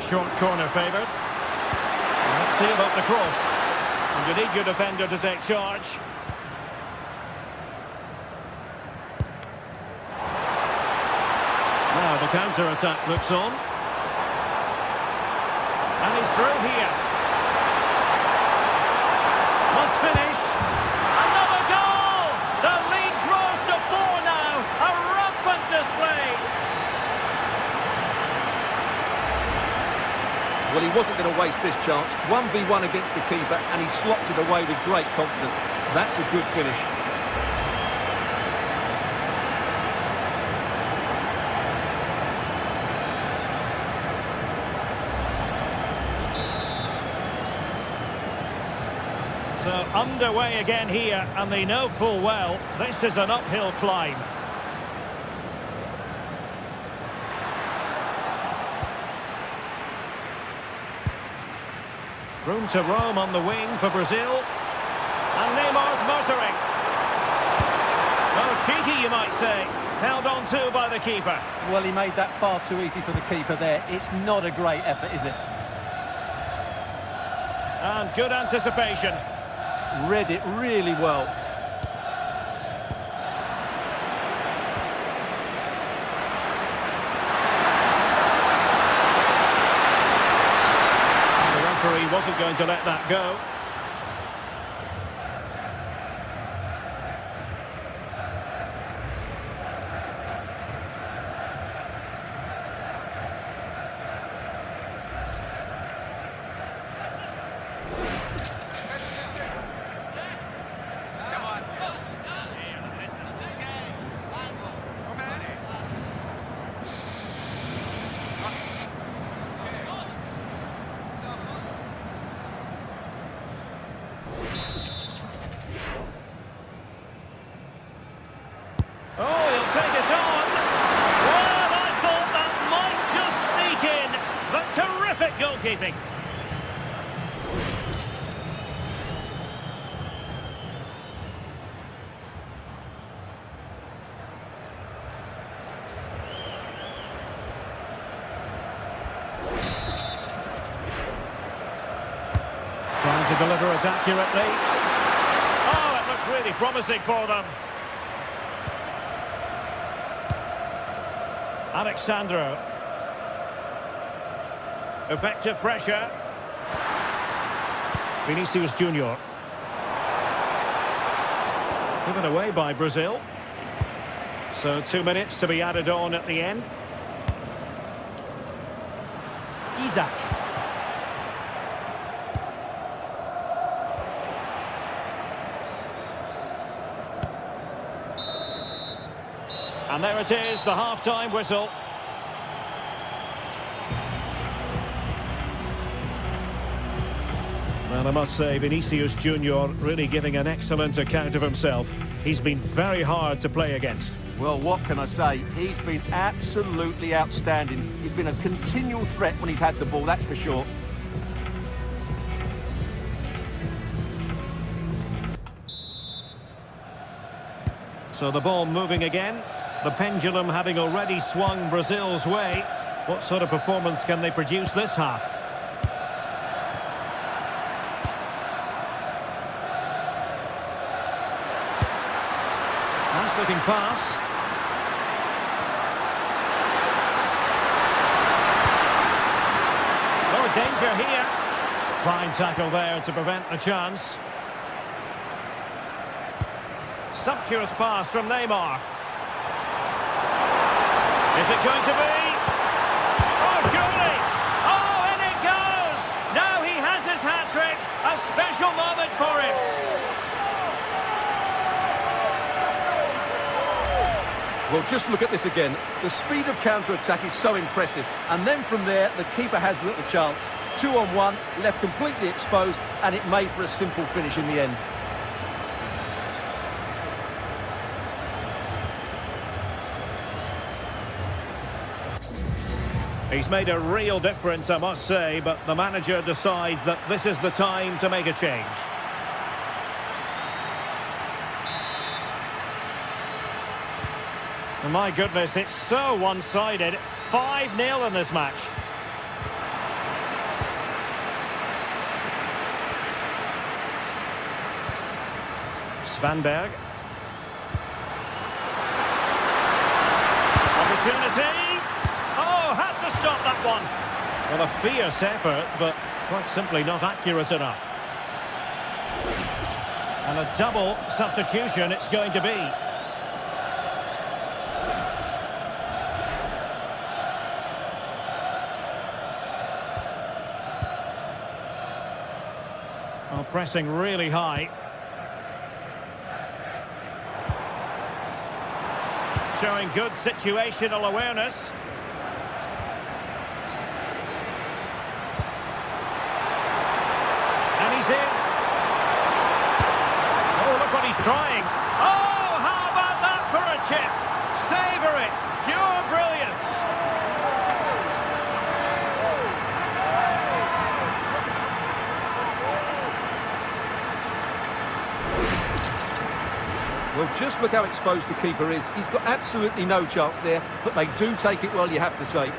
short corner favoured. Let's see about the cross. And you need your defender to take charge. Now the counter-attack looks on. And he's through here. Must finish. Another goal! The lead grows to 4 now. A rampant display. Well, he wasn't going to waste this chance. 1v1 against the keeper, and he slots it away with great confidence. That's a good finish. So underway again here, and they know full well this is an uphill climb. Room to roam on the wing for Brazil. And Neymar's motoring. Oh, cheeky you might say. Held on to by the keeper. Well, he made that far too easy for the keeper there. It's not a great effort, is it? And good anticipation. Read it really well. The referee wasn't going to let that go. Oh, he'll take it on. Well, I thought that might just sneak in. But terrific goalkeeping. Trying to deliver it accurately. Oh, it looked really promising for them. Alexandro. Effective pressure. Vinicius Junior. Given away by Brazil. So 2 minutes to be added on at the end. Isaac. And there it is, the half-time whistle. Well, I must say, Vinicius Junior really giving an excellent account of himself. He's been very hard to play against. Well, what can I say? He's been absolutely outstanding. He's been a continual threat when he's had the ball, that's for sure. So the ball moving again. The pendulum having already swung Brazil's way. What sort of performance can they produce this half? Nice looking pass. Oh, danger here. Fine tackle there to prevent the chance. Sumptuous pass from Neymar. Is it going to be? Oh, surely! Oh, and it goes! Now he has his hat-trick. A special moment for him. Well, just look at this again. The speed of counter-attack is so impressive. And then from there, the keeper has little chance. 2-on-1, left completely exposed, and it made for a simple finish in the end. He's made a real difference, I must say, but the manager decides that this is the time to make a change. My goodness, it's so one-sided. 5-0 in this match. Svanberg. Opportunity. Oh, had to stop that one. Well, a fierce effort, but quite simply not accurate enough. And a double substitution it's going to be. Oh, pressing really high. Showing good situational awareness. And he's in. Oh, look what he's trying. Oh, how about that for a chip? Savour it. Pure brilliance. Well, just look how exposed the keeper is. He's got absolutely no chance there, but they do take it well, you have to say.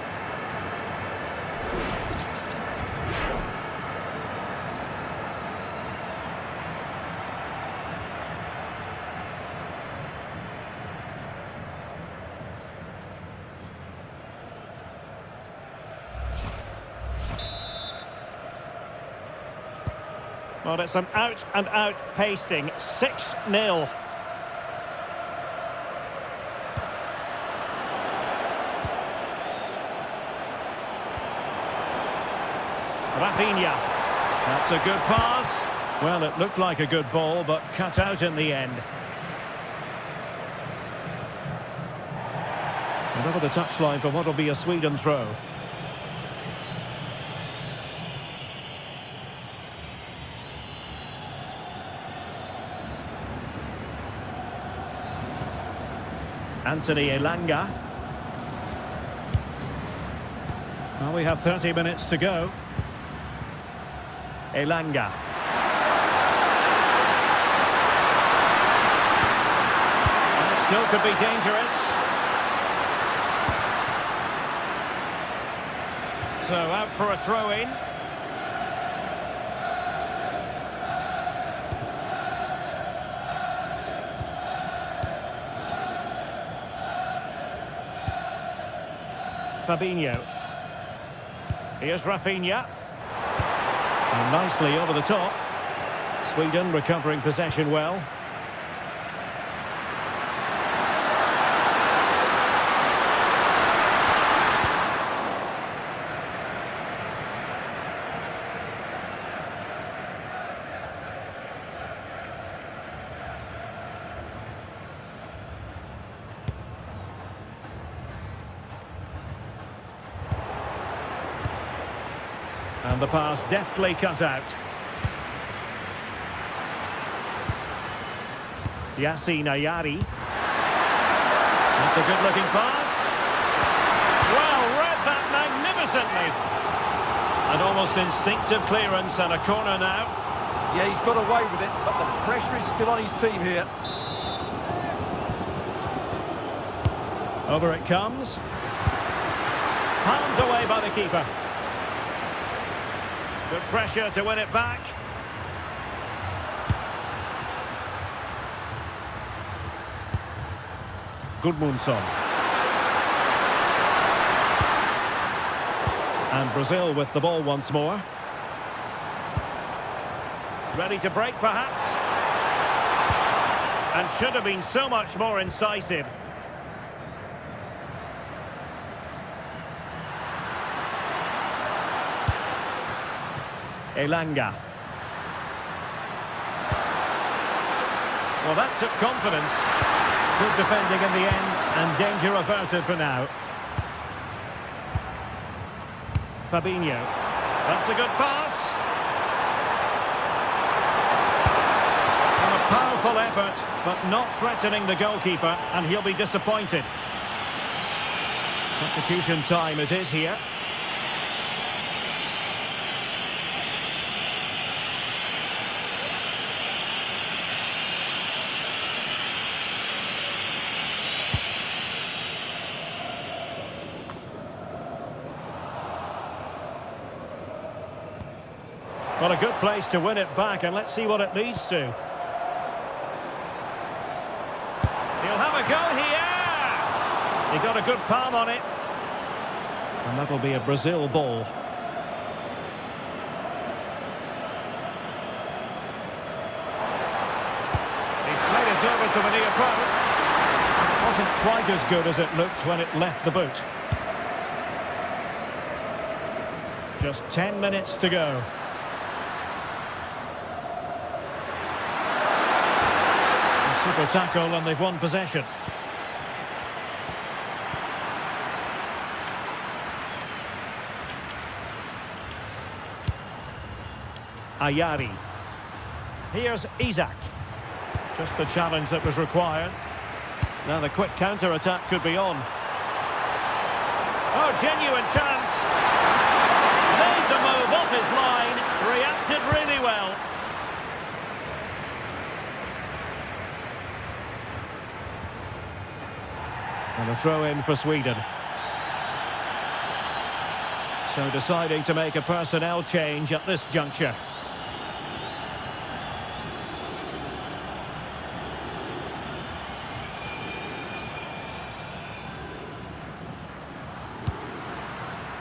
Well, it's an out-and-out pasting. 6-0. Rafinha. That's a good pass. Well, it looked like a good ball, but cut out in the end. And over the touchline for what will be a Sweden throw. Anthony Elanga. Well, we have 30 minutes to go. Elanga. And it still could be dangerous. So out for a throw-in. Fabinho. Here's Rafinha. And nicely over the top. Sweden recovering possession well. And the pass deftly cut out. Yassine Ayari. That's a good-looking pass. Well, read that magnificently. An almost instinctive clearance and a corner now. Yeah, he's got away with it, but the pressure is still on his team here. Over it comes. Palmed away by the keeper. Good pressure to win it back. Gudmundsson. And Brazil with the ball once more. Ready to break, perhaps. And should have been so much more incisive. Elanga. Well, that took confidence. Good defending in the end, and danger averted for now. Fabinho. That's a good pass. And a powerful effort, but not threatening the goalkeeper, and he'll be disappointed. Substitution time it is here. Well, a good place to win it back, and let's see what it leads to. a go here! He got a good palm on it. And that'll be a Brazil ball. He's played it over to the near post. Wasn't quite as good as it looked when it left the boot. Just 10 minutes to go. A super tackle and they've won possession. Ayari. Here's Isak. Just the challenge that was required. Now the quick counter-attack could be on. Oh, genuine chance. Made the move off his line. Reacted really well. And a throw-in for Sweden. So deciding to make a personnel change at this juncture.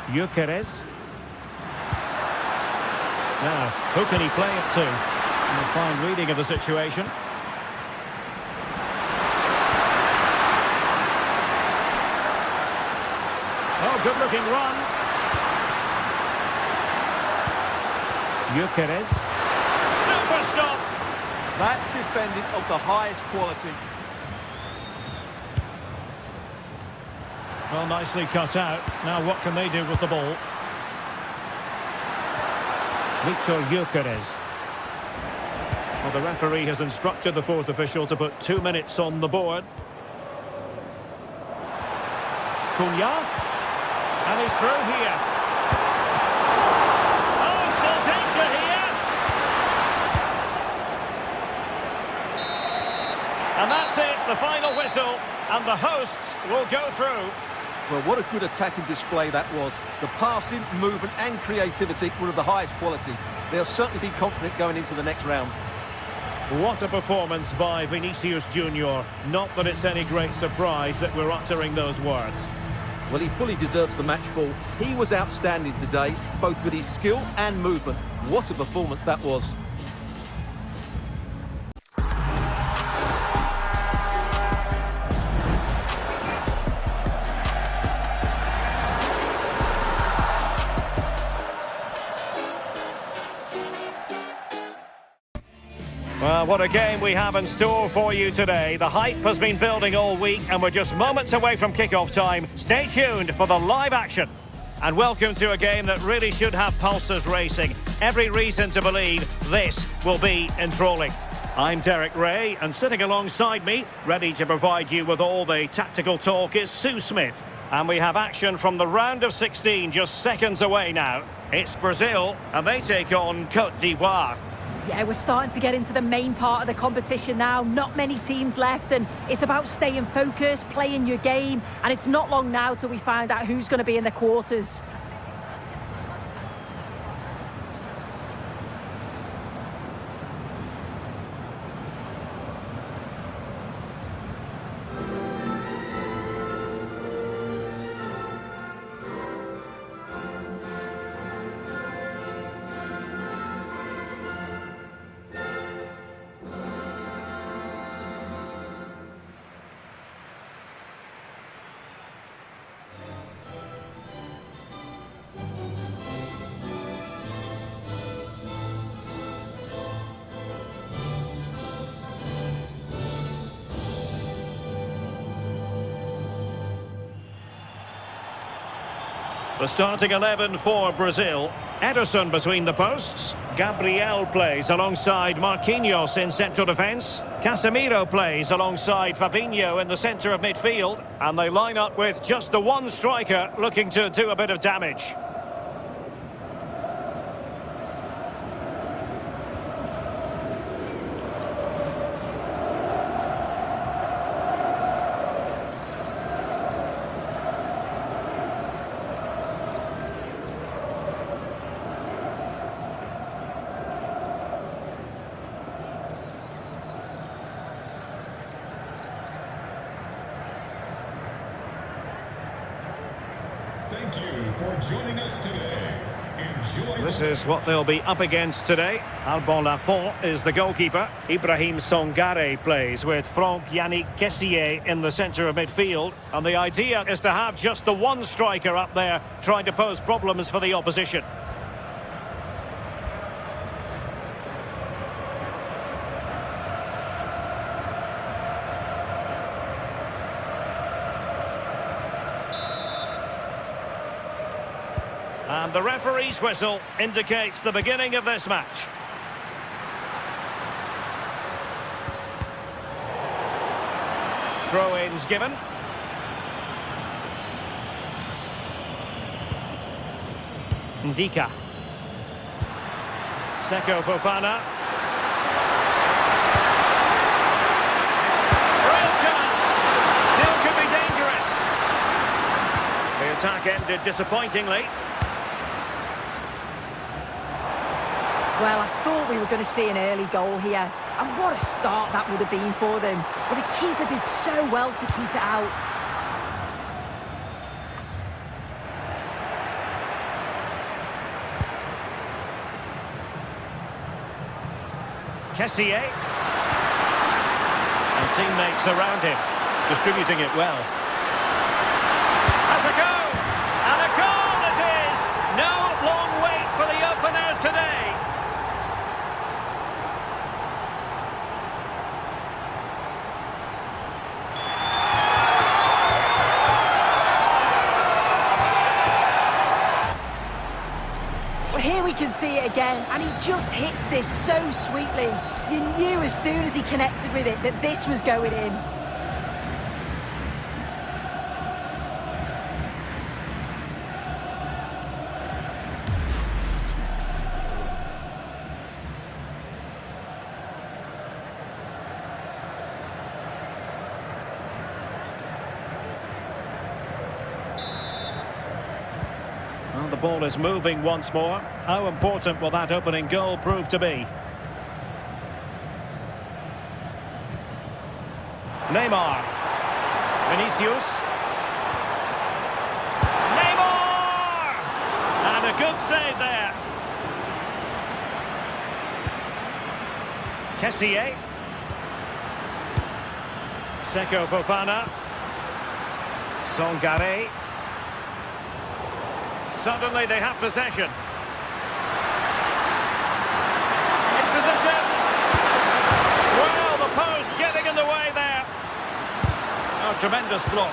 Gyökeres. Now, who can he play it to? And a fine reading of the situation. Oh, good-looking run. Gyökeres. Super stop! That's defending of the highest quality. Well, nicely cut out. Now what can they do with the ball? Viktor Gyökeres. Well, the referee has instructed the fourth official to put 2 minutes on the board. Cunha. And he's through here. Oh, still danger here. And that's it, the final whistle. And the hosts will go through. Well, what a good attacking display that was. The passing, movement and creativity were of the highest quality. They'll certainly be confident going into the next round. What a performance by Vinicius Junior. Not that it's any great surprise that we're uttering those words. Well, he fully deserves the match ball. He was outstanding today, both with his skill and movement. What a performance that was. Well, what a game we have in store for you today. The hype has been building all week and we're just moments away from kick-off time. Stay tuned for the live action. And welcome to a game that really should have pulses racing. Every reason to believe this will be enthralling. I'm Derek Ray, and sitting alongside me, ready to provide you with all the tactical talk, is Sue Smith. And we have action from the round of 16 just seconds away now. It's Brazil, and they take on Côte d'Ivoire. Yeah, we're starting to get into the main part of the competition now. Not many teams left, and it's about staying focused, playing your game, and it's not long now till we find out who's going to be in the quarters. The starting 11 for Brazil. Ederson between the posts. Gabriel plays alongside Marquinhos in central defence. Casemiro plays alongside Fabinho in the centre of midfield. And they line up with just the one striker looking to do a bit of damage. Thank you for joining us today. Enjoy. This is what they'll be up against today. Alban Lafont is the goalkeeper. Ibrahim Songare plays with Franck Yannick Kessié in the centre of midfield. And the idea is to have just the one striker up there trying to pose problems for the opposition. And the referee's whistle indicates the beginning of this match. Throw-ins given. Ndika. Seko Fofana. Real chance. Still could be dangerous. The attack ended disappointingly. Well, I thought we were going to see an early goal here. And what a start that would have been for them. But the keeper did so well to keep it out. Kessié. And teammates around him, distributing it well. Has a go! And a goal it is! No long wait for the opener today. Here we can see it again, and he just hits this so sweetly. You knew as soon as he connected with it that this was going in. Well, the ball is moving once more. How important will that opening goal prove to be? Neymar. Vinicius. Neymar! And a good save there. Kessié. Seko Fofana. Songare. Suddenly they have possession. In position. Well, the post getting in the way there. Oh, tremendous block.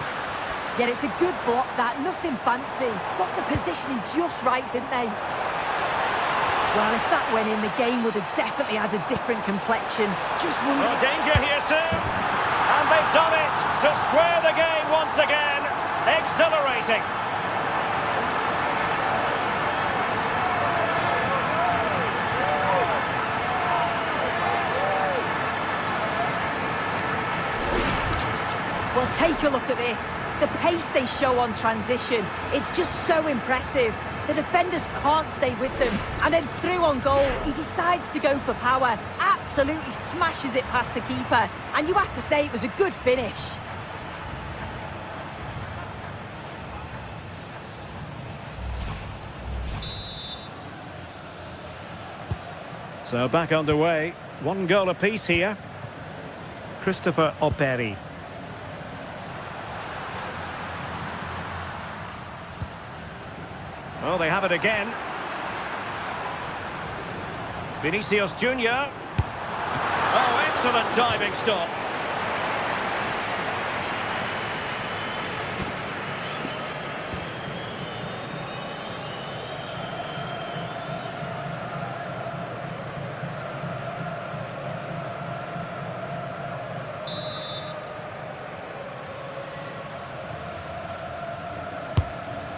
Yet it's a good block, that. Nothing fancy. Got the positioning just right, didn't they? Well, if that went in, the game would have definitely had a different complexion. Just wonder... Oh, danger here soon. And they've done it to square the game once again. Exhilarating. Well, take a look at this. The pace they show on transition, it's just so impressive. The defenders can't stay with them. And then through on goal, he decides to go for power. Absolutely smashes it past the keeper. And you have to say it was a good finish. So back underway. One goal apiece here. Christopher Operi. Oh, they have it again. Vinicius Junior. Oh, excellent diving stop.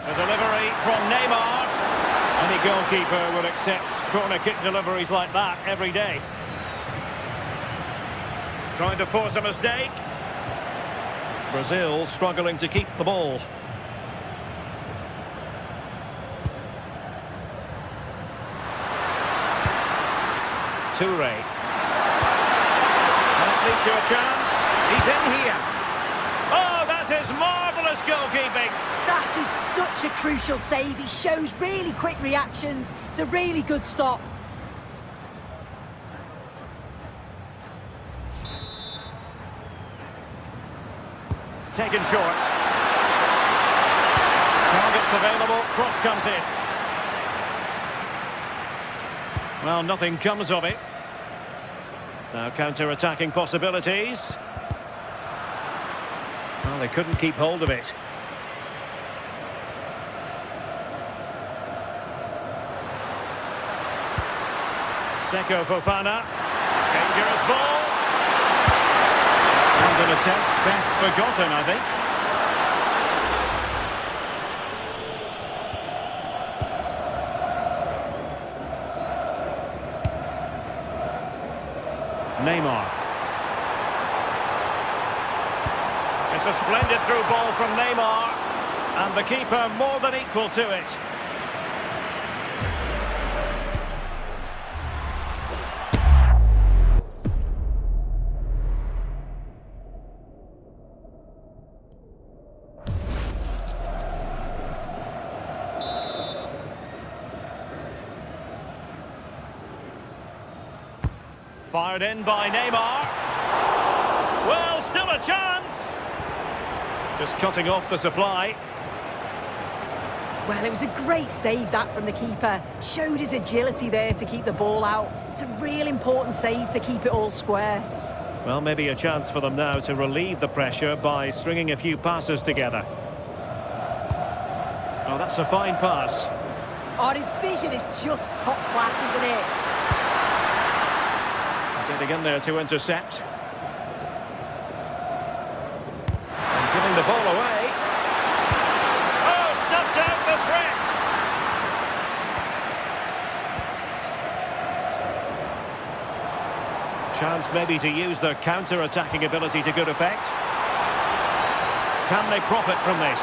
The delivery from Neymar. Any goalkeeper would accept corner kick deliveries like that every day. Trying to force a mistake. Brazil struggling to keep the ball. Toure. Might lead to a chance. He's in here. Oh, that is marvellous. Marvellous goalkeeping. That is such a crucial save. He shows really quick reactions. It's a really good stop. Taken short. Targets available, cross comes in. Well, nothing comes of it. Now counter-attacking possibilities. Well, they couldn't keep hold of it. Seko Fofana. Dangerous ball. And an attempt best forgotten, I think. Neymar. It's a splendid through ball from Neymar. And the keeper more than equal to it. Fired in by Neymar. Well, still a chance. Just cutting off the supply. Well, it was a great save, that, from the keeper. Showed his agility there to keep the ball out. It's a real important save to keep it all square. Well, maybe a chance for them now to relieve the pressure by stringing a few passes together. Oh, that's a fine pass. Oh, his vision is just top class, isn't it? Getting in there to intercept. And giving the ball away. Oh, snuffed out the threat. Chance maybe to use their counter-attacking ability to good effect. Can they profit from this?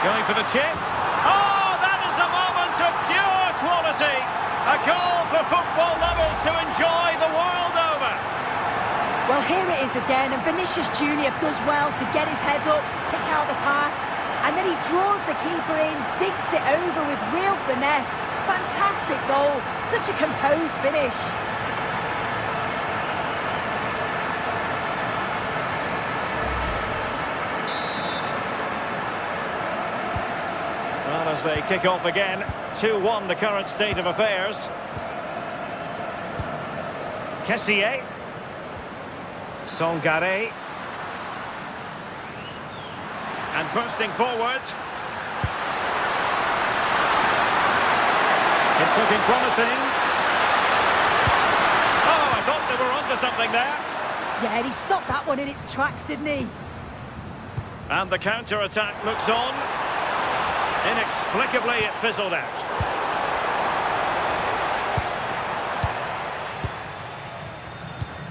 Going for the chip. Oh, that is a moment of pure quality. A goal for football lovers to enjoy the world over. Well, here it is again, and Vinicius Junior does well to get his head up, pick out the pass, and then he draws the keeper in, dinks it over with real finesse. Fantastic goal, such a composed finish. Well, as they kick off again, 2-1 the current state of affairs. Kessié. Sangaré. And bursting forward. It's looking promising. Oh, I thought they were onto something there. Yeah, and he stopped that one in its tracks, didn't he? And the counter-attack looks on. Inexplicably, it fizzled out.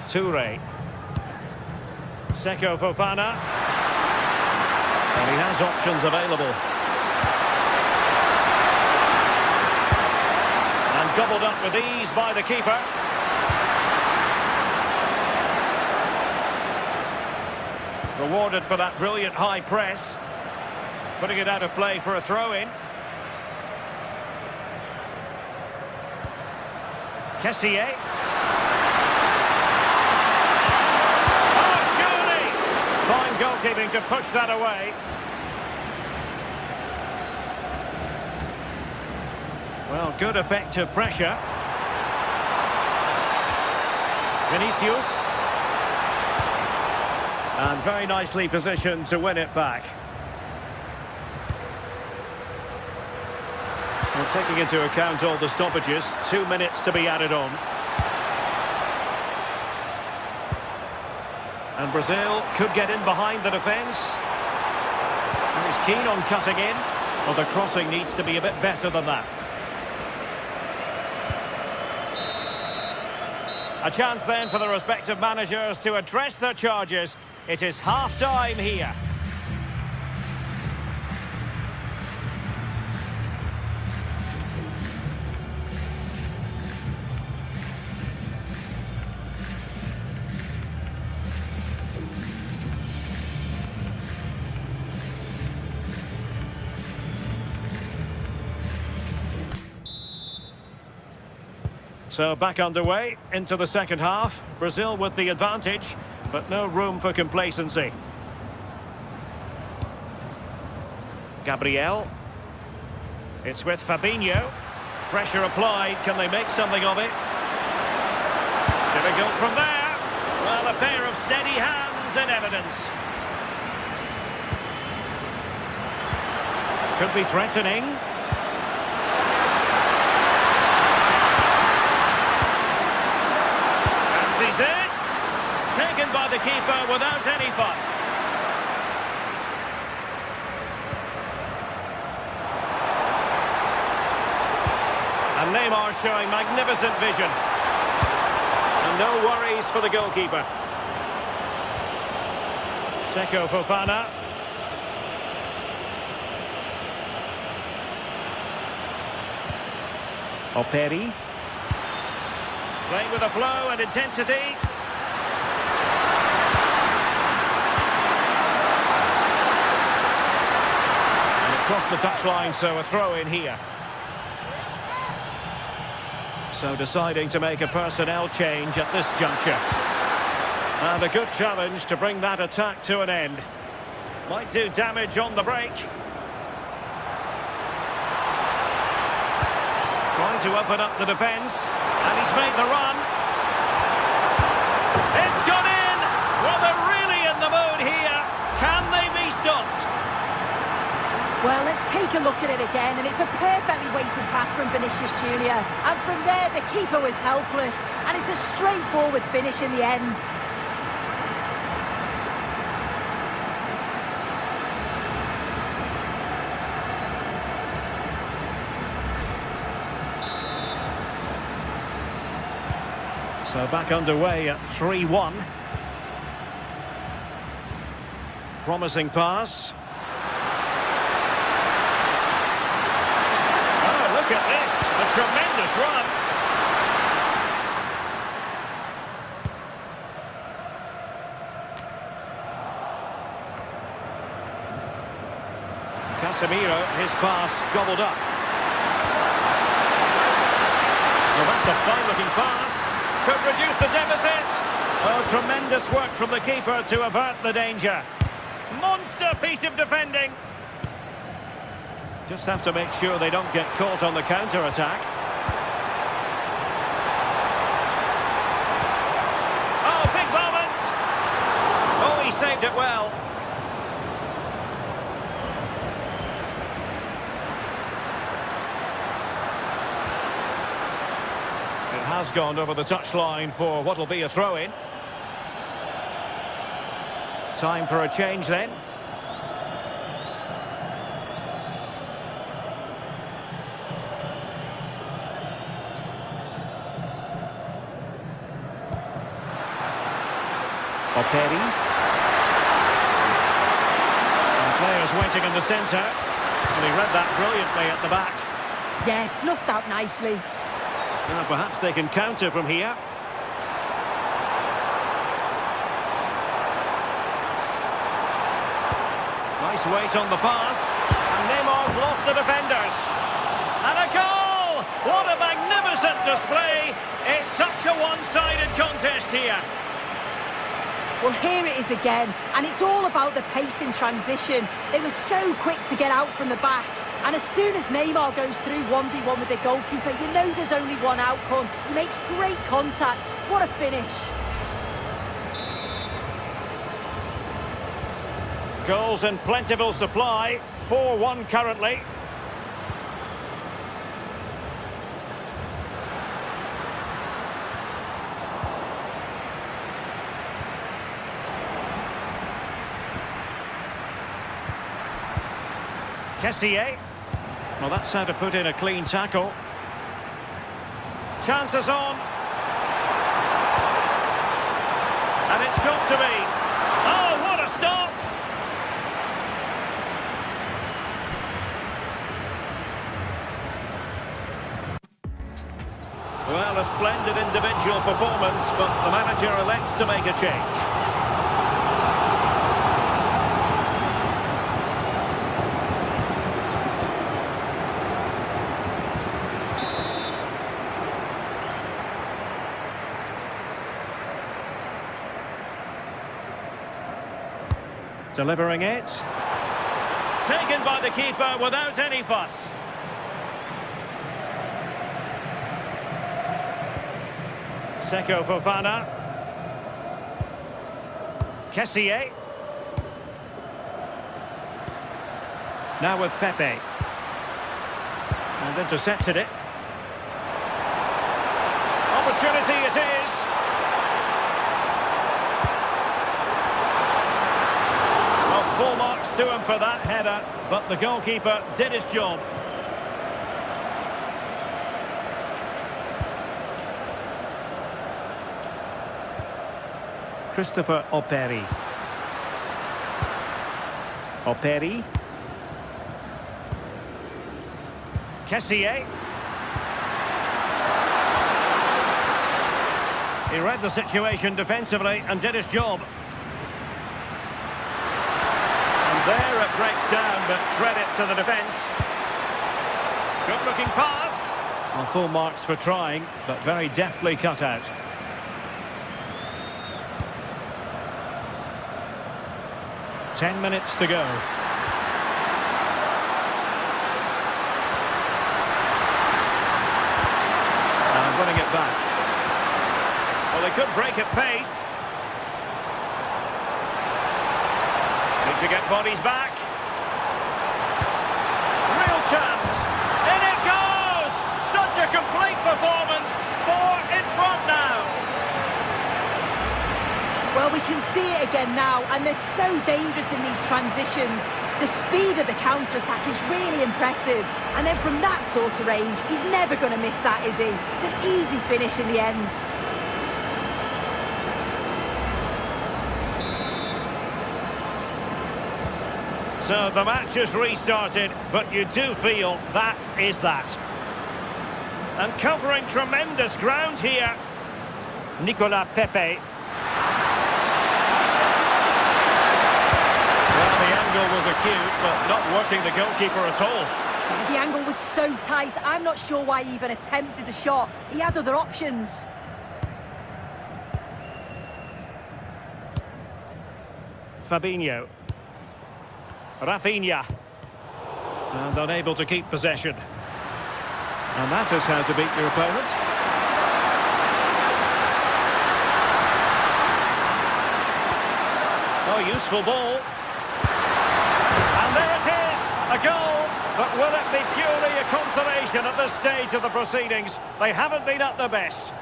Touré. Seko Fofana. And he has options available. And gobbled up with ease by the keeper. Rewarded for that brilliant high press. Putting it out of play for a throw-in. Kessié. Oh, surely! Fine goalkeeping to push that away. Well, good effective pressure. Vinicius. And very nicely positioned to win it back. Well, taking into account all the stoppages, 2 minutes to be added on. And Brazil could get in behind the defence. And he's keen on cutting in. Well, the crossing needs to be a bit better than that. A chance then for the respective managers to address their charges. It is half-time here. So back underway into the second half. Brazil with the advantage, but no room for complacency. Gabriel. It's with Fabinho. Pressure applied. Can they make something of it? Difficult from there. Well, a pair of steady hands in evidence. Could be threatening. Fancies it. Taken by the keeper without any fuss. And Neymar showing magnificent vision. And no worries for the goalkeeper. Seko Fofana. Operi. Playing with a flow and intensity. And across the touchline, so a throw in here. So deciding to make a personnel change at this juncture. And a good challenge to bring that attack to an end. Might do damage on the break. Trying to open up the defence. And he's made the run. It's gone in! Well, they're really in the mood here. Can they be stopped? Well, let's take a look at it again, and it's a perfectly weighted pass from Vinicius Junior. And from there, the keeper was helpless, and it's a straightforward finish in the end. So back underway at 3-1. Promising pass. Oh, look at this. A tremendous run. Casemiro, his pass gobbled up. Well, that's a fine-looking pass. Could reduce the deficit. Oh, tremendous work from the keeper to avert the danger. Monster piece of defending. Just have to make sure they don't get caught on the counter-attack. Oh, big moment. Oh, he saved it well. Has gone over the touchline for what will be a throw-in. Time for a change then. Operi. And players waiting in the centre. And he read that brilliantly at the back. Yeah, snuffed out nicely. Now perhaps they can counter from here. Nice weight on the pass. And Neymar's lost the defenders. And a goal! What a magnificent display! It's such a one-sided contest here. Well, here it is again, and it's all about the pace in transition. They were so quick to get out from the back. And as soon as Neymar goes through 1v1 with the goalkeeper, you know there's only one outcome. He makes great contact. What a finish. Goals in plentiful supply. 4-1 currently. Kessié. Well, that's how to put in a clean tackle. Chances on. And it's got to be. Oh, what a stop! Well, a splendid individual performance, but the manager elects to make a change. Delivering it. Taken by the keeper without any fuss. Seko Fofana. Kessié. Now with Pepe. And intercepted it. Opportunity it is. Well, full marks to him for that header, but the goalkeeper did his job. Christopher Operi. Operi. Kessié. He read the situation defensively and did his job. And there it breaks down, but credit to the defence. Good looking pass. Well, full marks for trying, but very deftly cut out. Ten minutes to go. And winning it back. Well, they could break at pace. Need to get bodies back. Real chance. In it goes! Such a complete performance. 4 in front now. Well, we can see it again now, and they're so dangerous in these transitions. The speed of the counter-attack is really impressive. And then from that sort of range, he's never going to miss that, is he? It's an easy finish in the end. So the match has restarted, but you do feel that is that. And covering tremendous ground here, Nicolas Pepe. Well, the angle was acute, but not working the goalkeeper at all. The angle was so tight, I'm not sure why he even attempted a shot. He had other options. Fabinho. Rafinha. And unable to keep possession. And that is how to beat your opponent. Oh, useful ball. And there it is, a goal. But will it be purely a consolation at this stage of the proceedings? They haven't been at their best.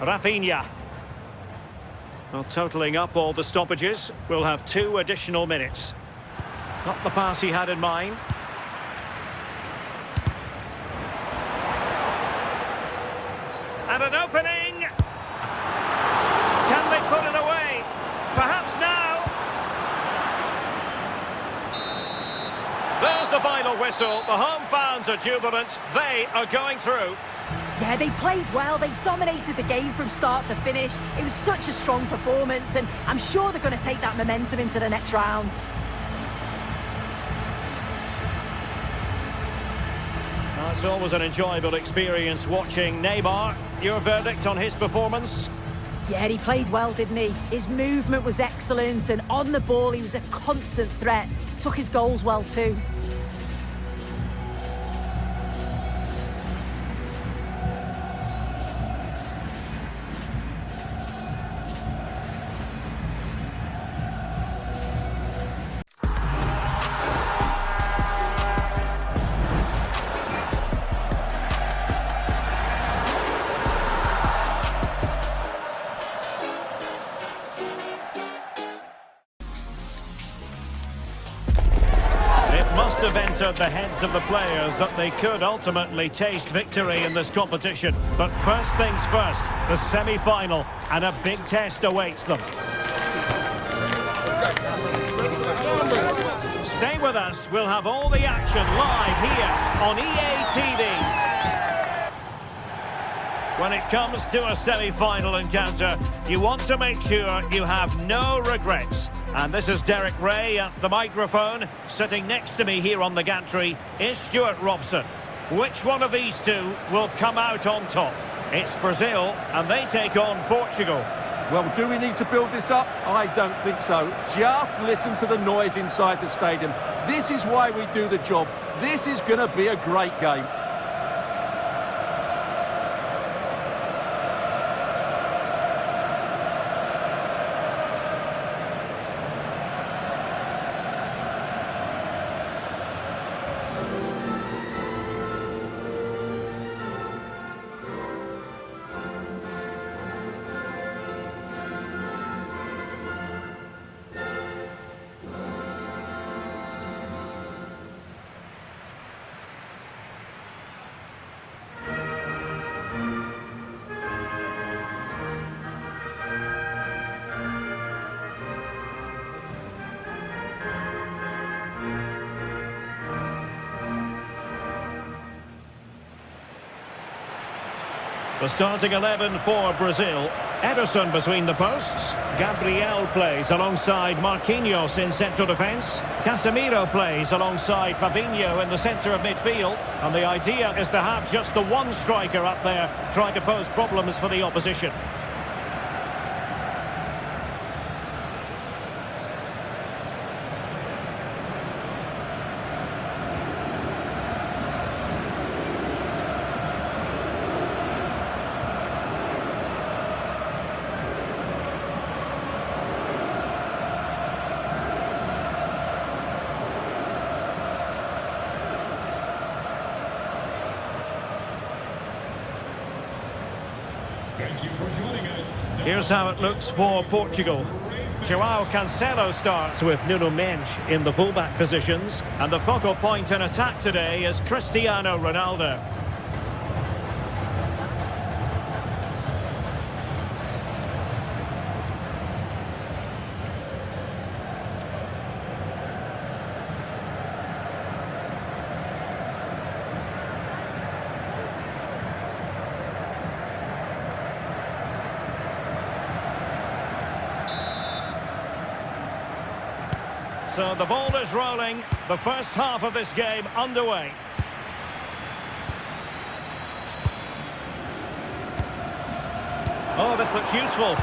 Rafinha. Well, totalling up all the stoppages, we'll have 2 additional minutes. Not the pass he had in mind. And an opening! Can they put it away? Perhaps now! There's the final whistle. The home fans are jubilant. They are going through. Yeah, they played well. They dominated the game from start to finish. It was such a strong performance, and I'm sure they're going to take that momentum into the next round. Well, it's always an enjoyable experience watching Neymar. Your verdict on his performance? Yeah, he played well, didn't he? His movement was excellent, and on the ball he was a constant threat. Took his goals well too. Have entered the heads of the players that they could ultimately taste victory in this competition. But first things first, the semi-final, and a big test awaits them. Stay with us. We'll have all the action live here on EA TV. When it comes to a semi-final encounter, you want to make sure you have no regrets. And this is Derek Ray at the microphone. Sitting next to me here on the gantry is Stuart Robson. Which one of these two will come out on top? It's Brazil, and they take on Portugal. Well, do we need to build this up? I don't think so. Just listen to the noise inside the stadium. This is why we do the job. This is going to be a great game. The starting 11 for Brazil. Ederson between the posts. Gabriel plays alongside Marquinhos in central defence. Casemiro plays alongside Fabinho in the centre of midfield. And the idea is to have just the one striker up there trying to pose problems for the opposition. Thank you for joining us. Here's how it looks for Portugal. João Cancelo starts with Nuno Mendes in the fullback positions. And the focal point in attack today is Cristiano Ronaldo. So the ball is rolling, the first half of this game underway. Oh, this looks useful.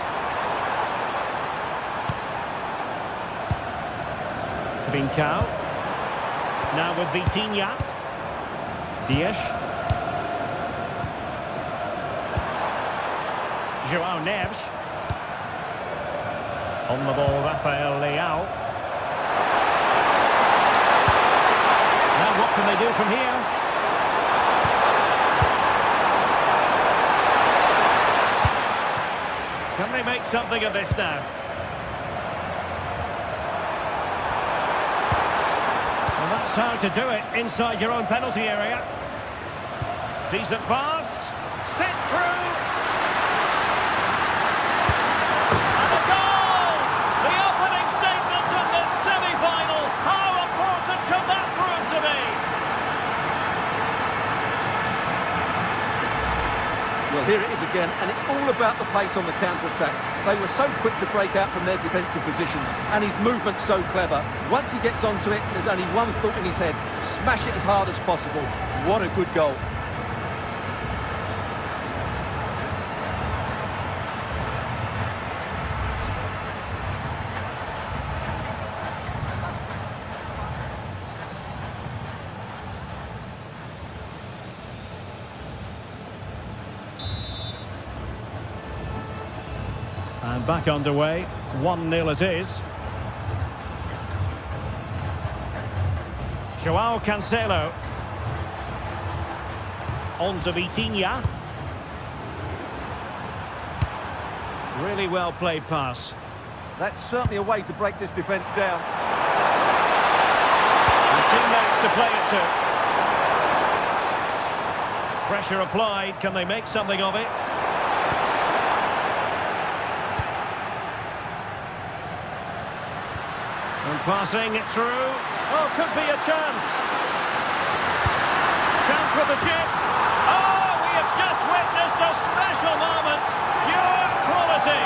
Trincao. Now with Vitinha. Dias. João Neves. On the ball, Rafael Leao. What can they do from here? Can they make something of this now? Well, that's how to do it inside your own penalty area. Decent pass. Sent through. And a goal! The opening statement of this semi-final. How important can that prove to be? Well, here it is again, and it's all about the pace on the counter-attack. They were so quick to break out from their defensive positions, and his movement's so clever. Once he gets onto it, there's only one thought in his head: smash it as hard as possible. What a good goal. And back underway, 1-0 it is. João Cancelo. On to Vitinha. Really well played pass. That's certainly a way to break this defence down. And teammates to play it to. Pressure applied, can they make something of it? And passing it through. Oh, could be a chance. Chance with the chip. Oh, we have just witnessed a special moment. Pure quality.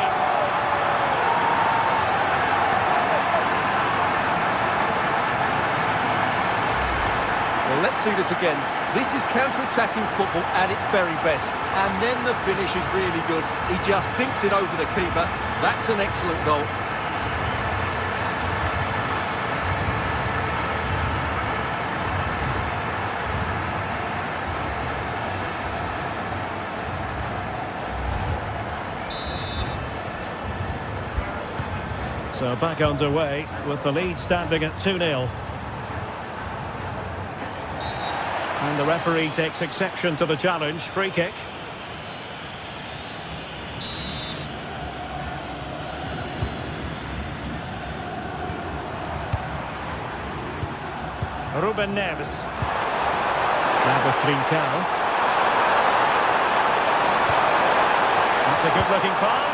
Well, let's see this again. This is counter-attacking football at its very best. And then the finish is really good. He just dinks it over the keeper. That's an excellent goal. So back underway with the lead standing at 2-0. And the referee takes exception to the challenge. Free kick. Ruben Neves. Now with Trincao. That's a good-looking pass.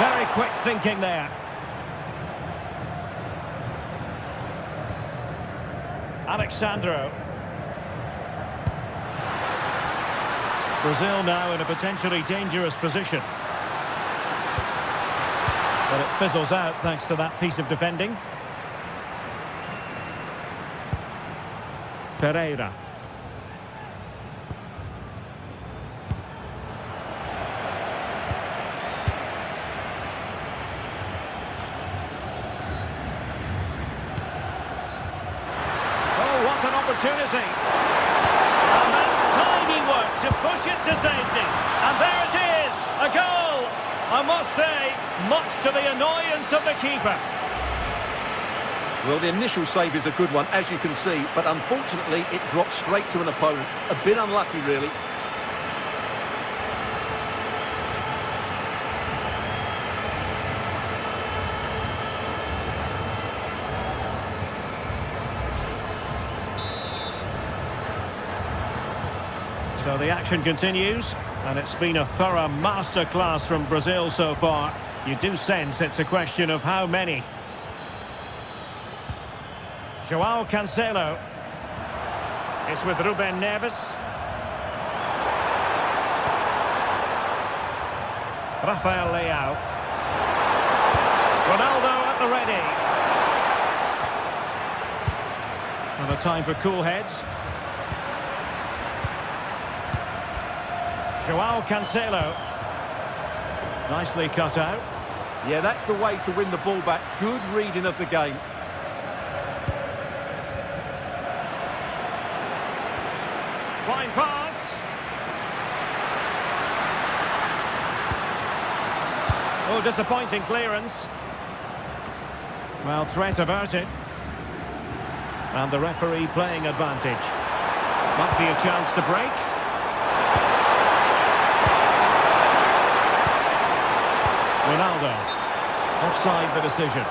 Very quick thinking there. Alexandro. Brazil now in a potentially dangerous position. But it fizzles out thanks to that piece of defending. Ferreira. What an opportunity. And that's tiny work to push it to safety. And there it is, a goal. I must say, much to the annoyance of the keeper. Well, the initial save is a good one, as you can see, but unfortunately it dropped straight to an opponent. A bit unlucky, really. So the action continues, and it's been a thorough masterclass from Brazil so far. You do sense it's a question of how many. João Cancelo. It's with Ruben Neves. Rafael Leao. Ronaldo at the ready. And a time for cool heads. João Cancelo. Nicely cut out. Yeah, that's the way to win the ball back. Good reading of the game. Fine pass. Oh, disappointing clearance. Well, threat averted. And the referee playing advantage. Might be a chance to break. Ronaldo. Offside the decision.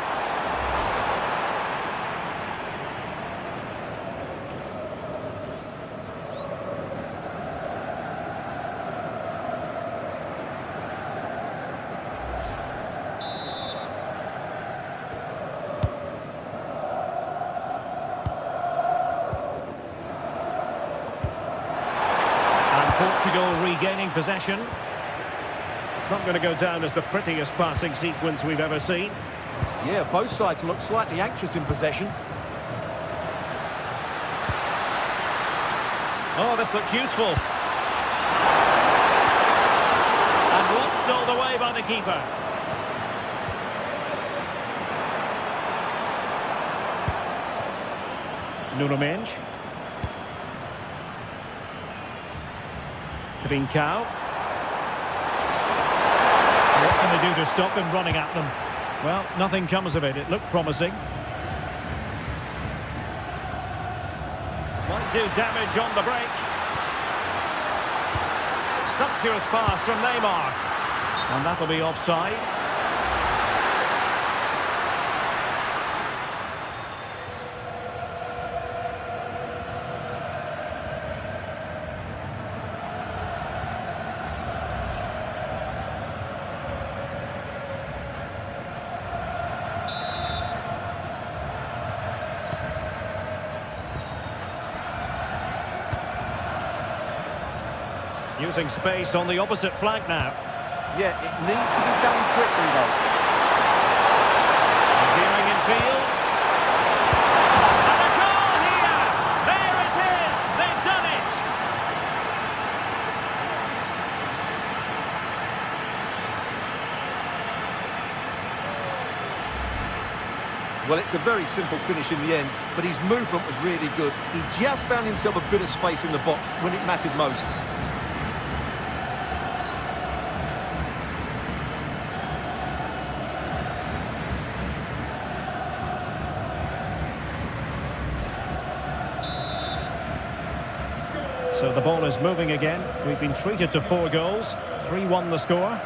And Portugal regaining possession. Not going to go down as the prettiest passing sequence we've ever seen. Yeah, both sides look slightly anxious in possession. Oh, this looks useful. And launched all the way by the keeper. Nuno Mendes. Trincao. What can they do to stop him running at them? Well, nothing comes of it. It looked promising. Might do damage on the break. Sumptuous pass from Neymar. And that'll be offside. Using space on the opposite flank now. Yeah, it needs to be done quickly, though. Veering in field. And a goal here! There it is! They've done it! Well, it's a very simple finish in the end, but his movement was really good. He just found himself a bit of space in the box when it mattered most. So the ball is moving again. We've been treated to 4 goals. 3-1 the score.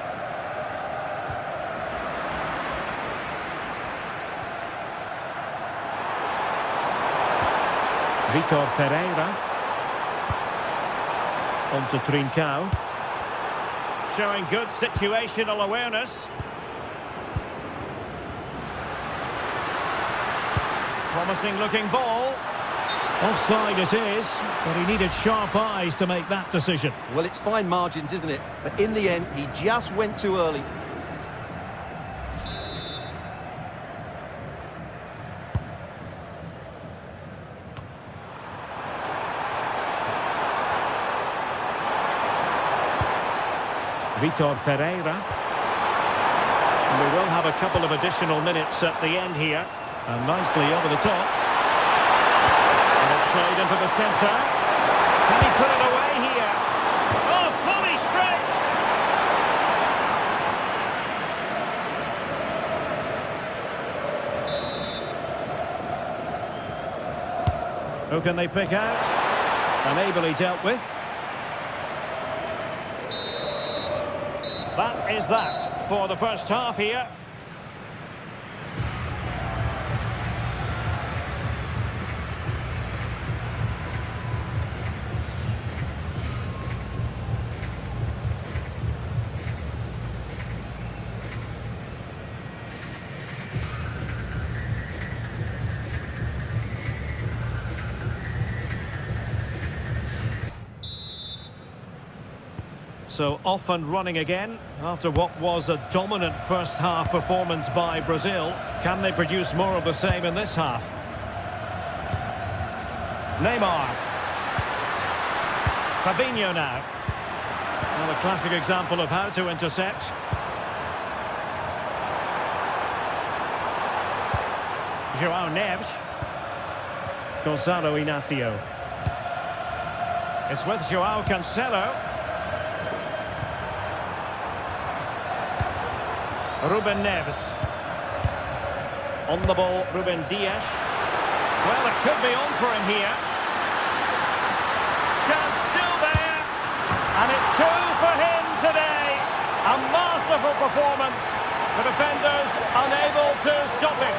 Vitor Ferreira. On to Trincao. Showing good situational awareness. Promising looking ball. Offside it is, but he needed sharp eyes to make that decision. Well, it's fine margins, isn't it? But in the end, he just went too early. Vitor Ferreira. And we will have a couple of additional minutes at the end here. And nicely over the top. And it's played into the centre. Can he put it away here? Oh, fully stretched. Who can they pick out? And ably dealt with. That is that for the first half here. So off and running again after what was a dominant first half performance by Brazil. Can they produce more of the same in this half? Neymar. Fabinho now. Well, a classic example of how to intercept. João Neves. Gonzalo Inacio. It's with João Cancelo. Ruben Neves. On the ball, Ruben Dias. Well, it could be on for him here. Chance still there. And it's 2 for him today. A masterful performance. The defenders unable to stop him.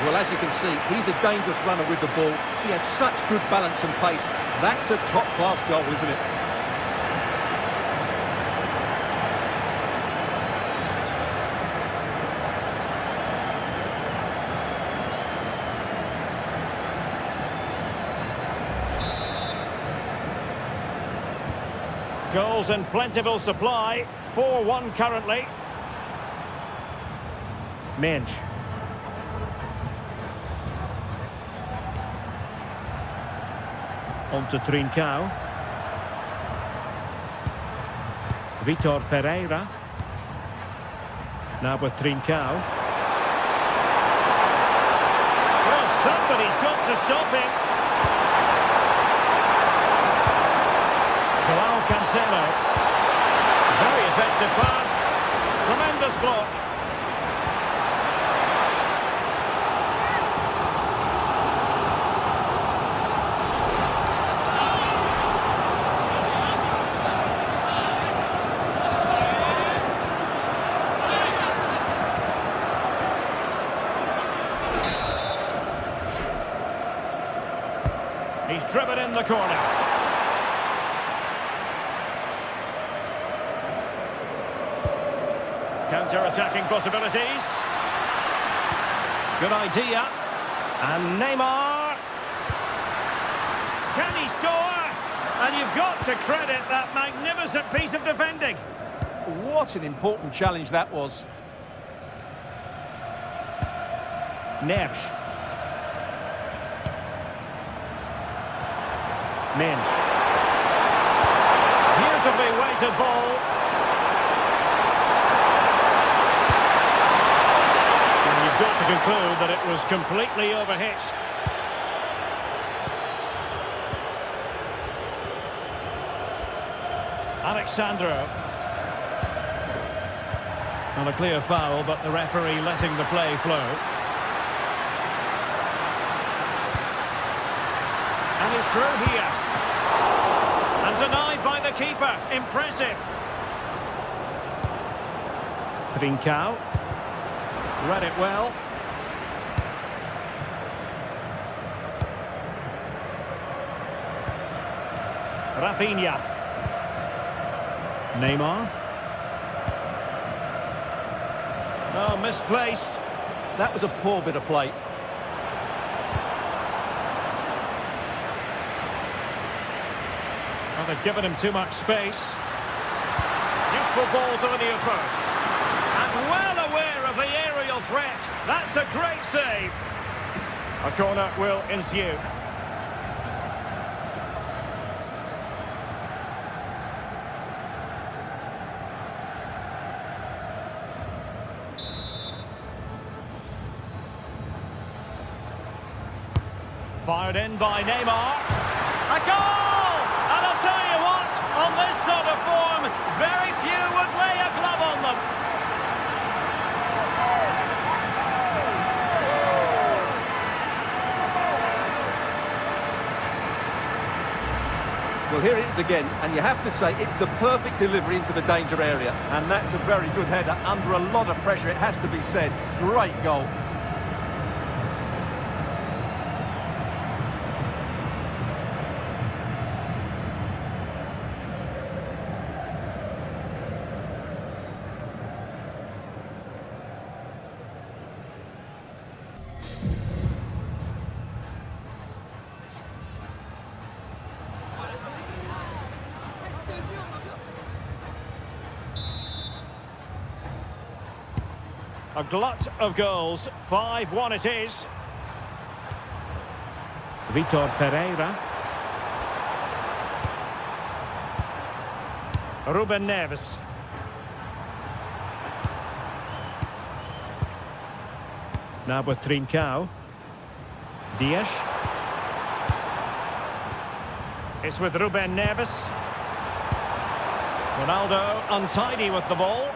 Well, as you can see, he's a dangerous runner with the ball. He has such good balance and pace. That's a top-class goal, isn't it? Goals in plentiful supply. 4-1 currently. Mensch. On to Trincao. Vitor Ferreira. Now with Trincao. Well, somebody's got to stop him. João Cancelo. Very effective pass. Tremendous block. He's driven in the corner. Counter-attacking possibilities. Good idea. And Neymar. Can he score? And you've got to credit that magnificent piece of defending. What an important challenge that was. Neves. Minge. Beautifully weighted ball. And you've got to conclude that it was completely overhit. Alexandro. Not a clear foul, but the referee letting the play flow. And he's through here. And denied by the keeper. Impressive. Trincao. Read it well. Rafinha. Neymar. Oh, misplaced. That was a poor bit of play. Well, they've given him too much space. Useful ball to the near post. And well aware of the aerial threat. That's a great save. A corner will ensue. Fired in by Neymar. A goal! And I'll tell you what, on this sort of form, very few would lay a glove on them. Well, here it is again, and you have to say it's the perfect delivery into the danger area. And that's a very good header under a lot of pressure, it has to be said. Great goal. A glut of goals, 5-1 it is. Vitor Pereira. Ruben Neves. Now with Trincao. Dias. It's with Ruben Neves. Ronaldo untidy with the ball.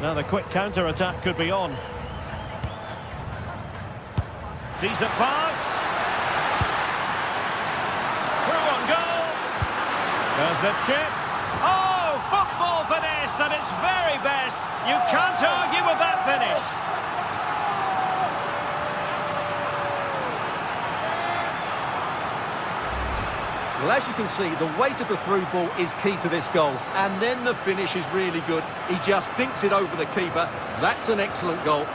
Now the quick counter-attack could be on. Decent pass. Through on goal. There's the chip. Oh, football finesse at its very best. You can't argue with that finish. Well, as you can see, the weight of the through ball is key to this goal. And then the finish is really good. He just dinks it over the keeper. That's an excellent goal.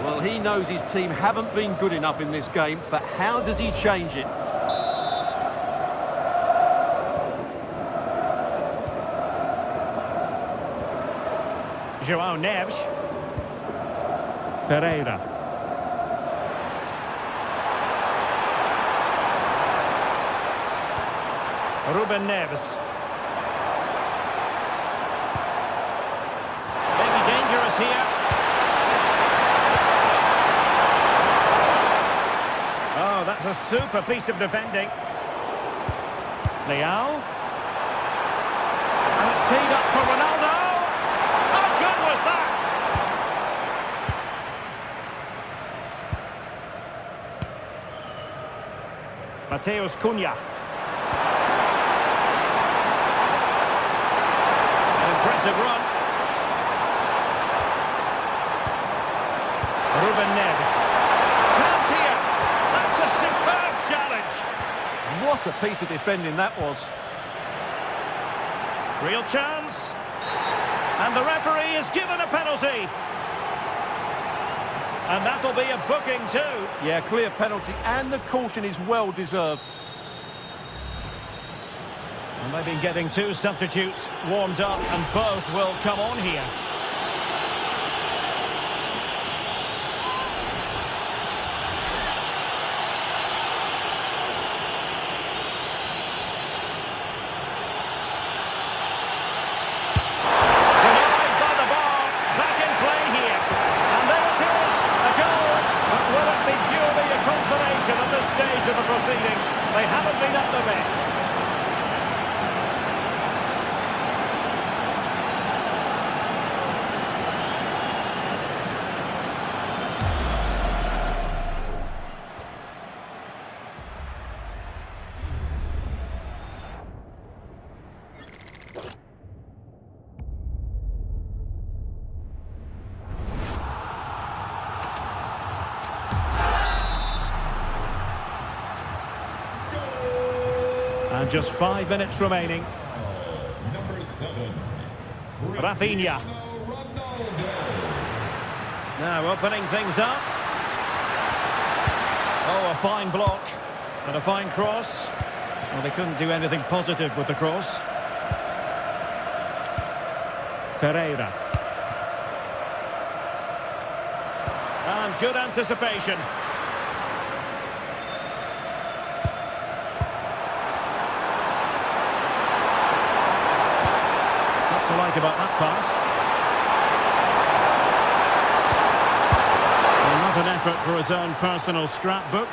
Well, he knows his team haven't been good enough in this game, but how does he change it? João Neves. Ferreira. Ruben Neves. Maybe dangerous here. Oh, that's a super piece of defending. Leao. And it's teed up for Ronaldo. Mateus Cunha. An impressive run. Ruben Neves. Chance here. That's a superb challenge. piece of defending that was. Real chance. And the referee is given a penalty. And that'll be a booking too. Yeah, clear penalty, and the caution is well deserved. And they've been getting two substitutes warmed up, and both will come on here. Denied by the bar, back in play here. And there it is, a goal. But will it be purely a consolation at this stage of the proceedings? They haven't been at their best. And just 5 minutes remaining. Number 7, Rafinha. Ronaldo. Now opening things up. Oh, a fine block. And a fine cross. Well, they couldn't do anything positive with the cross. Ferreira. And good anticipation. What to like about that pass? Well, not an effort for his own personal scrapbook.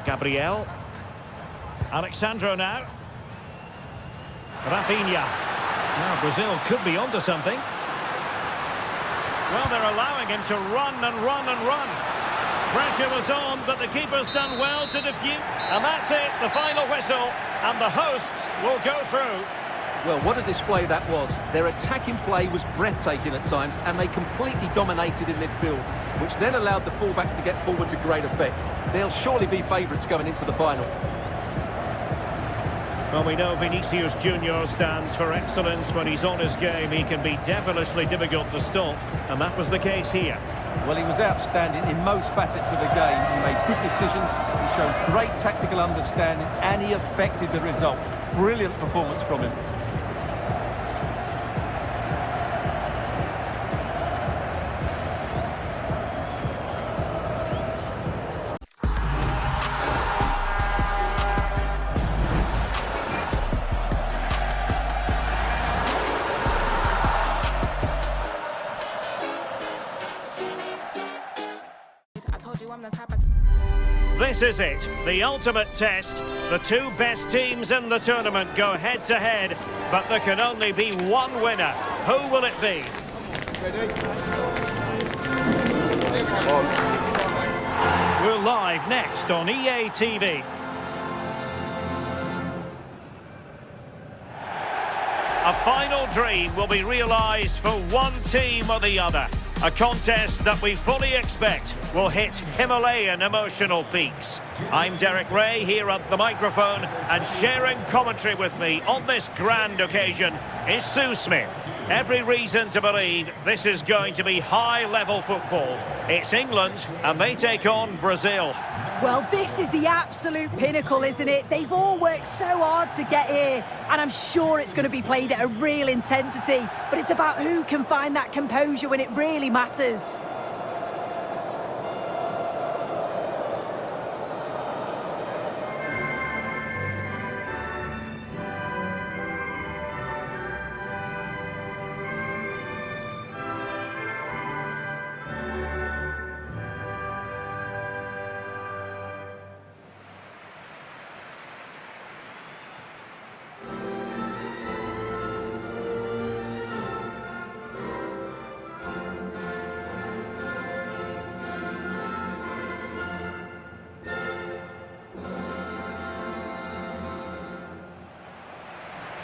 Gabriel. Alexandro now. Rafinha. Now Brazil could be onto something. Well, they're allowing him to run and run and run. Pressure was on, but the keeper's done well to defuse. And that's it, the final whistle. And the hosts will go through. Well, what a display that was. Their attacking play was breathtaking at times, and they completely dominated in midfield, which then allowed the fullbacks to get forward to great effect. They'll surely be favourites going into the final. Well, we know Vinicius Junior stands for excellence. When he's on his game, he can be devilishly difficult to stop, and that was the case here. Well, he was outstanding in most facets of the game. He made good decisions, he showed great tactical understanding, and he affected the result. Brilliant performance from him. This is it, the ultimate test. The two best teams in the tournament go head-to-head, but there can only be one winner. Who will it be? We're live next on EA TV. A final dream will be realised for one team or the other. A contest that we fully expect will hit Himalayan emotional peaks. I'm Derek Ray here at the microphone, and sharing commentary with me on this grand occasion is Sue Smith. Every reason to believe this is going to be high-level football. It's England, and they take on Brazil. Well, this is the absolute pinnacle, isn't it? They've all worked so hard to get here, and I'm sure it's going to be played at a real intensity, but it's about who can find that composure when it really matters.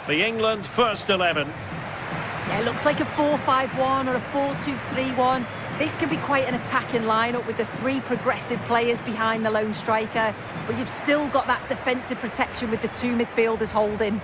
The England first 11. Yeah, it looks like a 4-5-1 or a 4-2-3-1. This can be quite an attacking lineup with the three progressive players behind the lone striker, but you've still got that defensive protection with the two midfielders holding.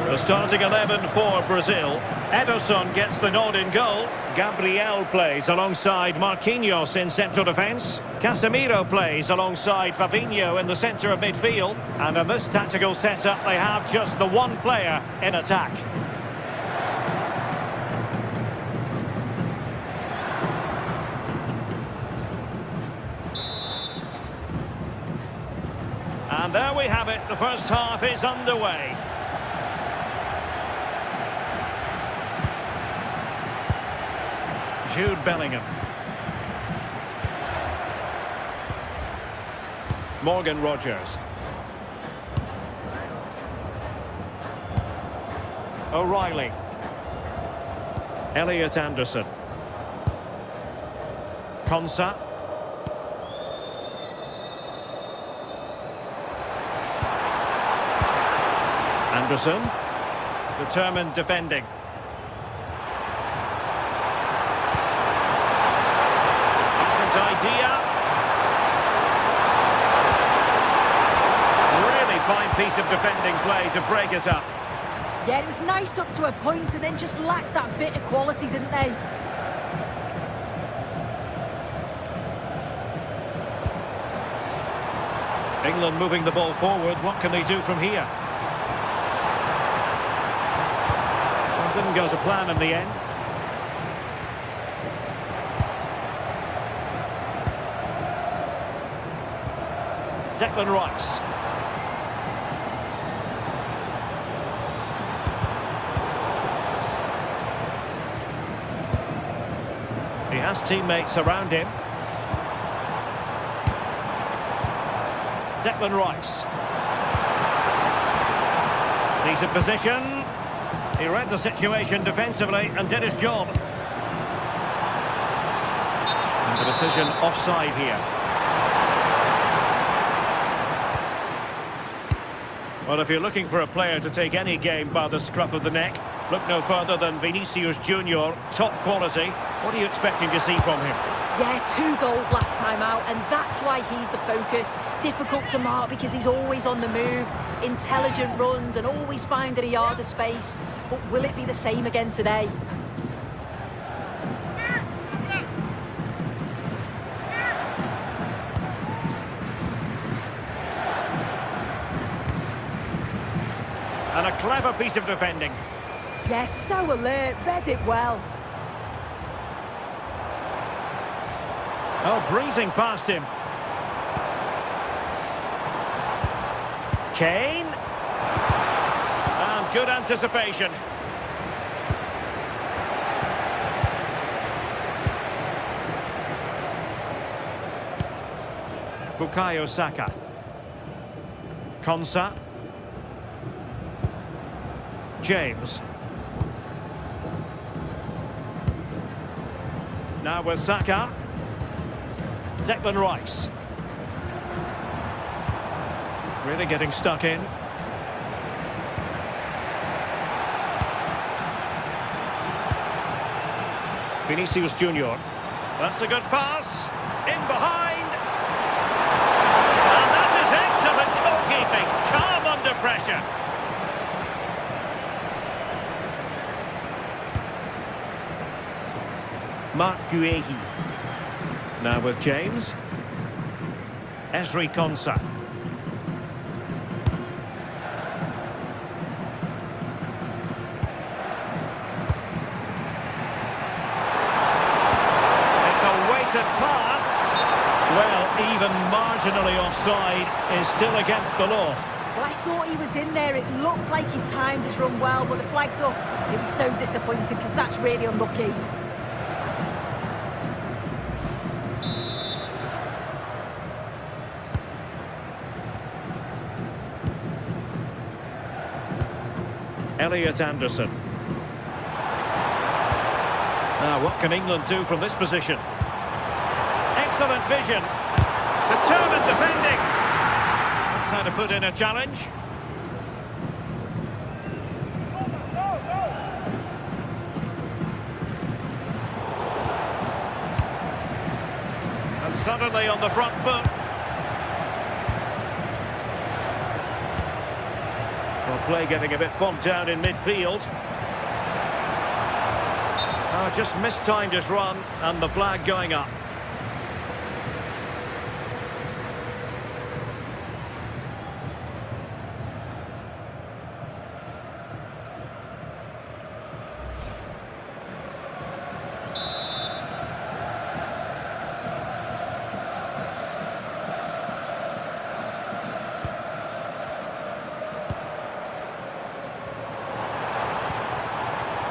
The starting 11 for Brazil. Ederson gets the nod in goal. Gabriel plays alongside Marquinhos in central defence. Casemiro plays alongside Fabinho in the centre of midfield. And in this tactical setup, they have just the one player in attack. And there we have it. The first half is underway. Jude Bellingham. Morgan Rogers. O'Reilly. Elliot Anderson. Konsa. Anderson. Determined defending. Idea. Really fine piece of defending play to break us up. Yeah, it was nice up to a point and then just lacked that bit of quality, didn't they? England moving the ball forward. What can they do from here? Well, didn't go to plan in the end. Declan Rice. He has teammates around him. Declan Rice. Decent position. He read the situation defensively and did his job. And the decision offside here. Well, if you're looking for a player to take any game by the scruff of the neck, look no further than Vinicius Junior, top quality. What are you expecting to see from him? Yeah, 2 goals last time out, and that's why he's the focus. Difficult to mark because he's always on the move, intelligent runs and always finding a yard of space. But will it be the same again today? And a clever piece of defending. Yes, so alert, read it well. Oh, breezing past him. Kane. And good anticipation. Bukayo Saka. Konsa. James. Now with Saka. Declan Rice. Really getting stuck in. Vinicius Junior. That's a good pass. In behind. And that is excellent goalkeeping. Calm under pressure. Marc Guehi. Now with James. Ezri Konsa. It's a weighted pass. Well, even marginally offside is still against the law. Well, I thought he was in there. It looked like he timed his run well, but the flag's up. It was so disappointing because that's really unlucky. Elliot Anderson. Now, what can England do from this position? Excellent vision. Determined defending. That's how to put in a challenge. And suddenly on the front foot. Well, play getting a bit bogged down in midfield. Just mistimed his run, and the flag going up.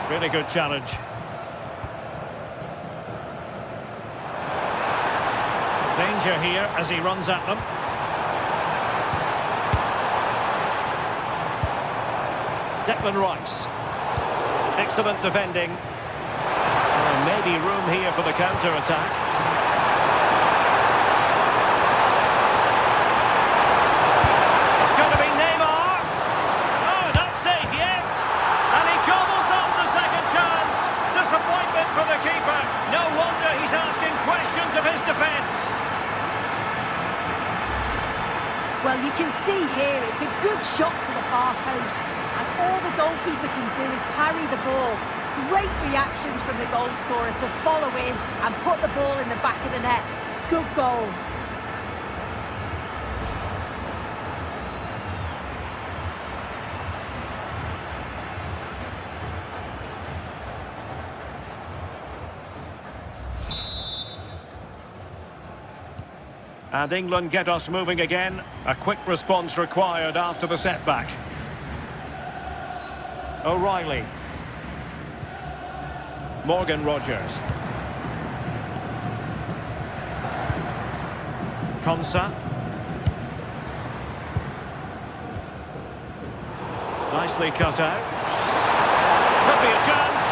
Really good challenge. Danger here as he runs at them. Declan Rice. Excellent defending. Maybe room here for the counter-attack. It's going to be Neymar. Oh, not safe yet. And he gobbles up the second chance. Disappointment for the keeper. No wonder he's asking questions of his defence. Well, you can see here it's a good shot to the far post, and all the goalkeeper can do is parry the ball. Great reactions from the goal scorer to follow in and put the ball in the back of the net. Good goal. And England get us moving again. A quick response required after the setback. O'Reilly. Morgan Rogers. Konsa. Nicely cut out. Could be a chance.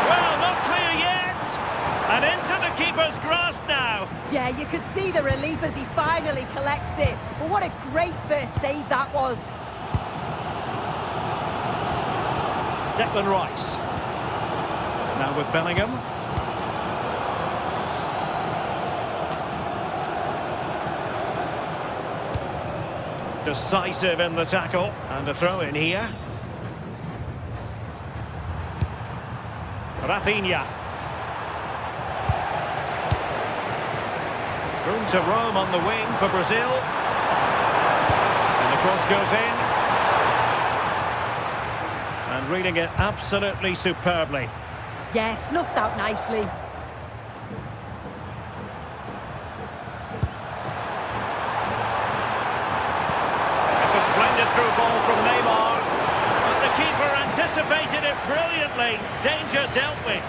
Well, not clear yet. And into the keeper's grasp now. Yeah, you could see the relief as he finally collects it. But what a great first save that was. Declan Rice. Now with Bellingham. Decisive in the tackle. And a throw in here. Rafinha. Room to roam on the wing for Brazil. And the cross goes in. And reading it absolutely superbly. Yeah, snuffed out nicely. It's a splendid through ball from Neymar. But the keeper anticipated it brilliantly. Danger dealt with.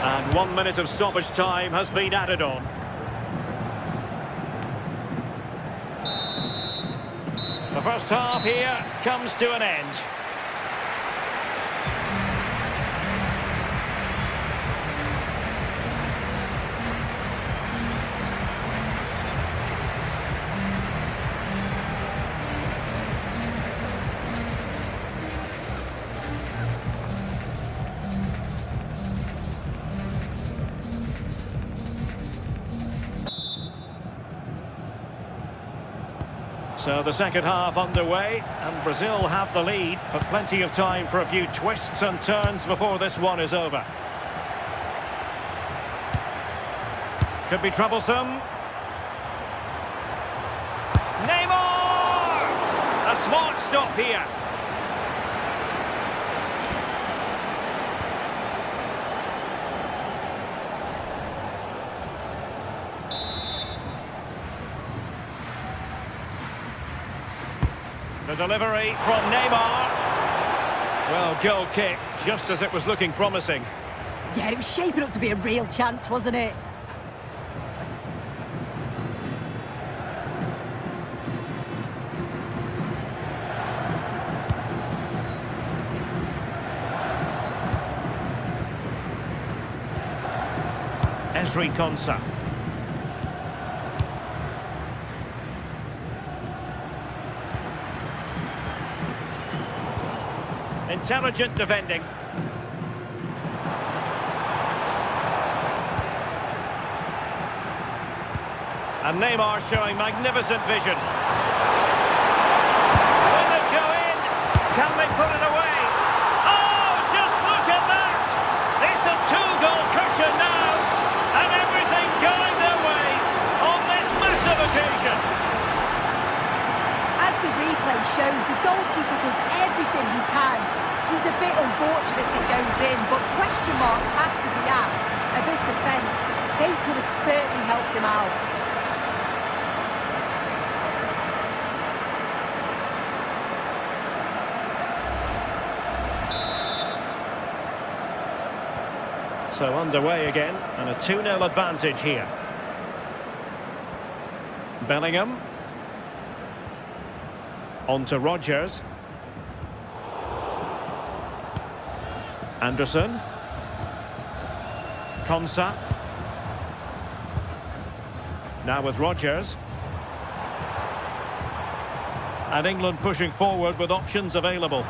And 1 minute of stoppage time has been added on. The first half here comes to an end. So the second half underway, and Brazil have the lead, but plenty of time for a few twists and turns before this one is over. Could be troublesome. Neymar! A smart stop here. The delivery from Neymar. Well, goal kick, just as it was looking promising. Yeah, it was shaping up to be a real chance, wasn't it? Ezri Konsa. Intelligent defending. And Neymar showing magnificent vision. Will it go in? Can they put it away? Oh, just look at that! It's a two-goal cushion now, and everything going their way on this massive occasion. As the replay shows, the goalkeeper does everything he can. He's a bit unfortunate it goes in, but question marks have to be asked of his defence. They could have certainly helped him out. So underway again, and a 2-0 advantage here. Bellingham. On to Rodgers. Anderson. Konsa. Now with Rodgers. And England pushing forward with options available.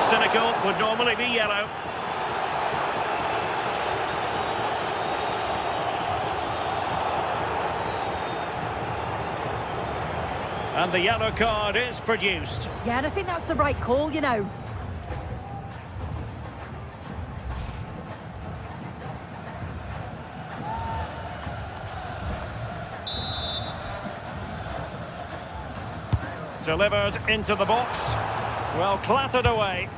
Cynical would normally be yellow. And the yellow card is produced. Yeah, and I think that's the right call, you know. Delivered into the box. Well, clattered away.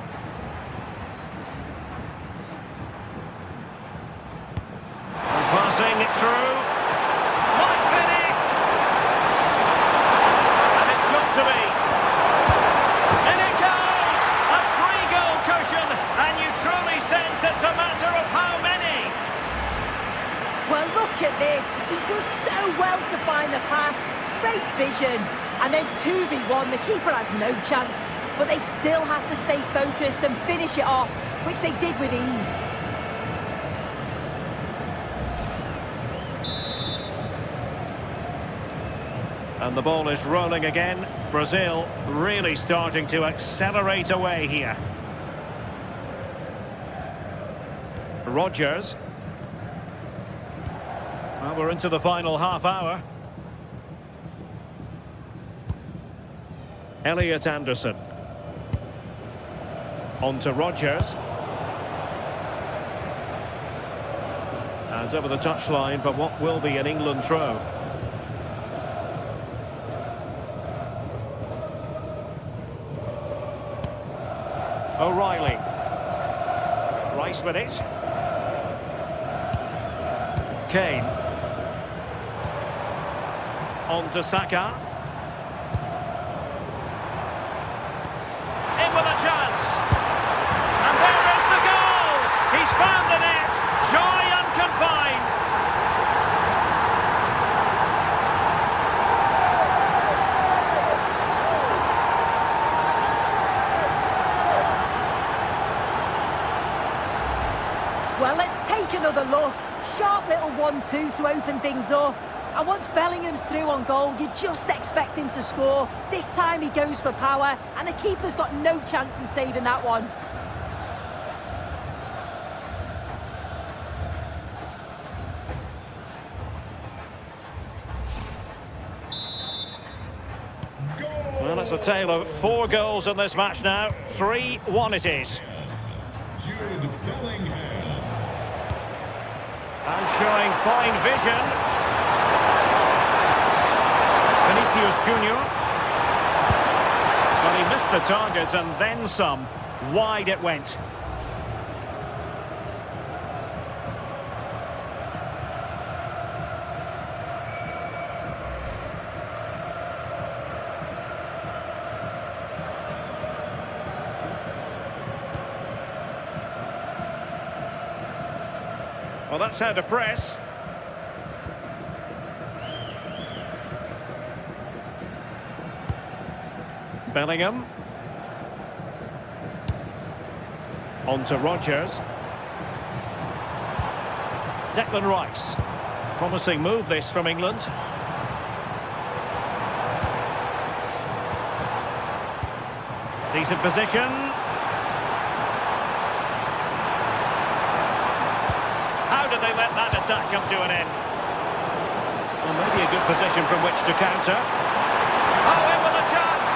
And passing it through. Might finish! And it's got to be. In it goes! A 3-goal cushion, and you truly sense it's a matter of how many. Well, look at this. He does so well to find the pass. Great vision. And then 2v1, the keeper has no chance. But they still have to stay focused and finish it off, which they did with ease. And the ball is rolling again. Brazil really starting to accelerate away here. Rodgers. Well, we're into the final half hour. Elliot Anderson. On to Rodgers. And over the touchline for what will be an England throw. O'Reilly. Rice with it. Kane. On to Saka. In with a chance. And there is the goal! He's found the net. Joy unconfined. Well, let's take another look. Sharp little 1-2 to open things up. And once Bellingham's through on goal, you just expect him to score. This time he goes for power, and the keeper's got no chance in saving that one. Well, it's a tale of 4 goals in this match now. 3-1 it is. Jude Bellingham. And showing fine vision. Vinicius Junior. Well, he missed the target and then some. Wide it went. Well, that's how to press. Bellingham. On to Rodgers. Declan Rice. Promising move this from England. Decent position. How did they let that attack come to an end? Well, maybe a good position from which to counter. Oh, in with a chance!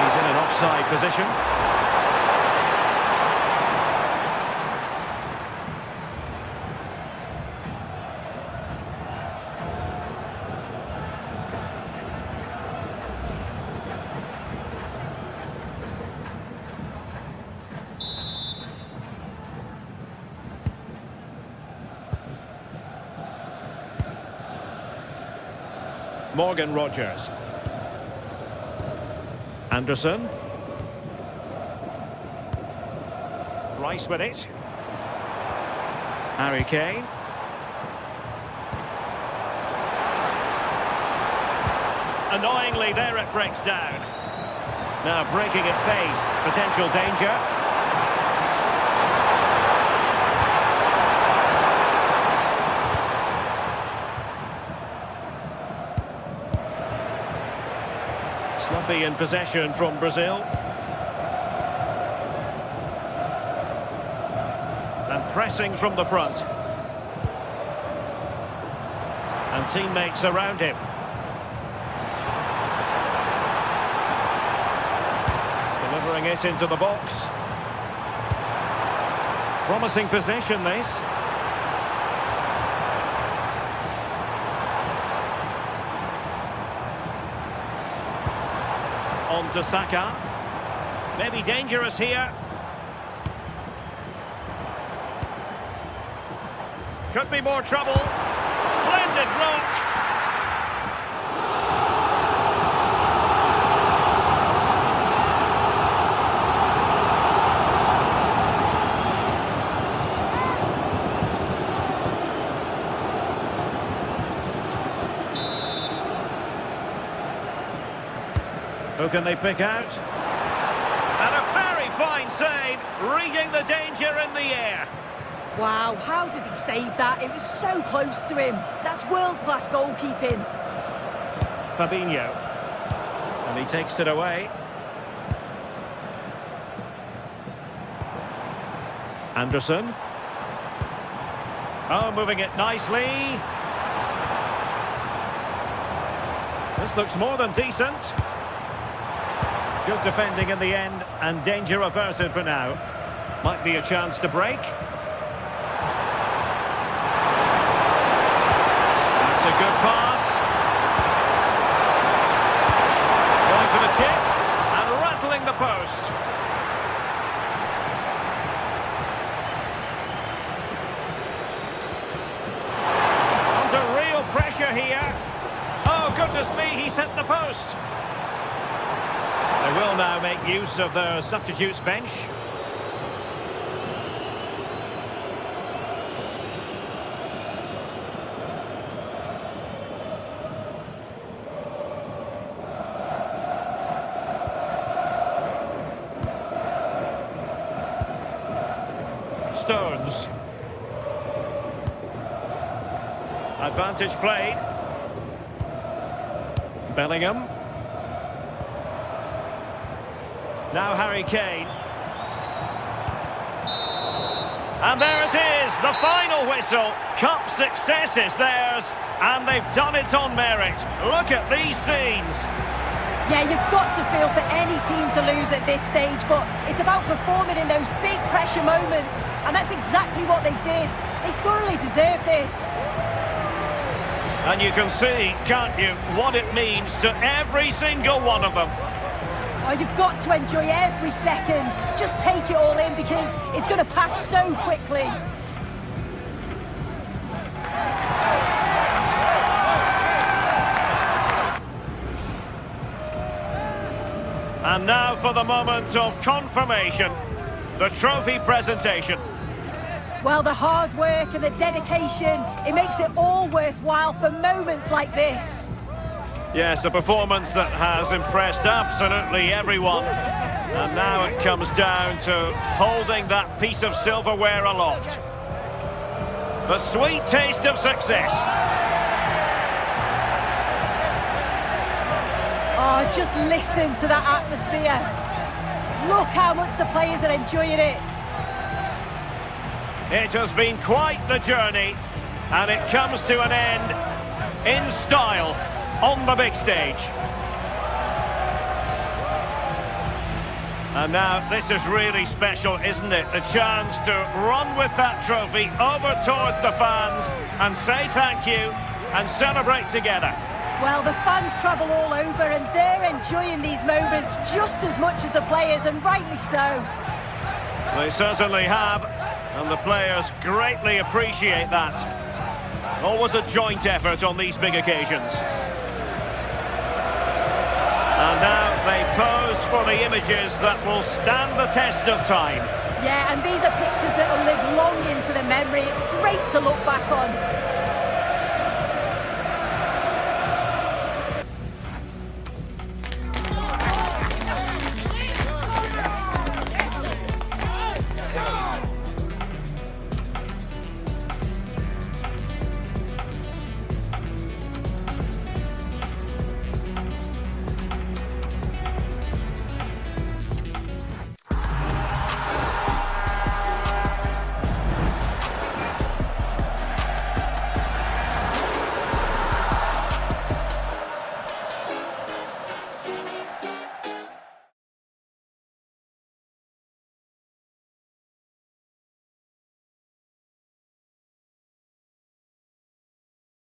He's in an offside position. Morgan Rodgers. Anderson. Rice with it. Harry Kane. Annoyingly, there it breaks down. Now breaking at pace. Potential danger. Sloppy in possession from Brazil. And pressing from the front. And teammates around him. Delivering it into the box. Promising possession, this. On to Saka. Maybe dangerous here. Could be more trouble. Splendid block. Who can they pick out? And a very fine save, reading the danger in the air. Wow, how did he save that? It was so close to him. That's world-class goalkeeping. Fabinho. And he takes it away. Anderson. Oh, moving it nicely. This looks more than decent. Good defending in the end, and danger averted for now. Might be a chance to break. That's a good pass. Going for the chip, and rattling the post. Under real pressure here. Oh, goodness me, he sent the post. They will now make use of their substitutes bench. Stones. Advantage played. Bellingham. Now Harry Kane. And there it is, the final whistle. Cup success is theirs, and they've done it on merit. Look at these scenes. Yeah, you've got to feel for any team to lose at this stage, but it's about performing in those big pressure moments, and that's exactly what they did. They thoroughly deserve this. And you can see, can't you, what it means to every single one of them. Oh, you've got to enjoy every second. Just take it all in because it's going to pass so quickly. And now for the moment of confirmation. The trophy presentation. Well, the hard work and the dedication, it makes it all worthwhile for moments like this. Yes, a performance that has impressed absolutely everyone. And now it comes down to holding that piece of silverware aloft. The sweet taste of success. Oh, just listen to that atmosphere. Look how much the players are enjoying it. It has been quite the journey, and it comes to an end in style on the big stage. And now this is really special, isn't it? The chance to run with that trophy over towards the fans and say thank you and celebrate together. Well, the fans travel all over and they're enjoying these moments just as much as the players, and rightly so. They certainly have, and the players greatly appreciate that. Always a joint effort on these big occasions. And now they pose for the images that will stand the test of time. Yeah, and these are pictures that will live long into the memory. It's great to look back on.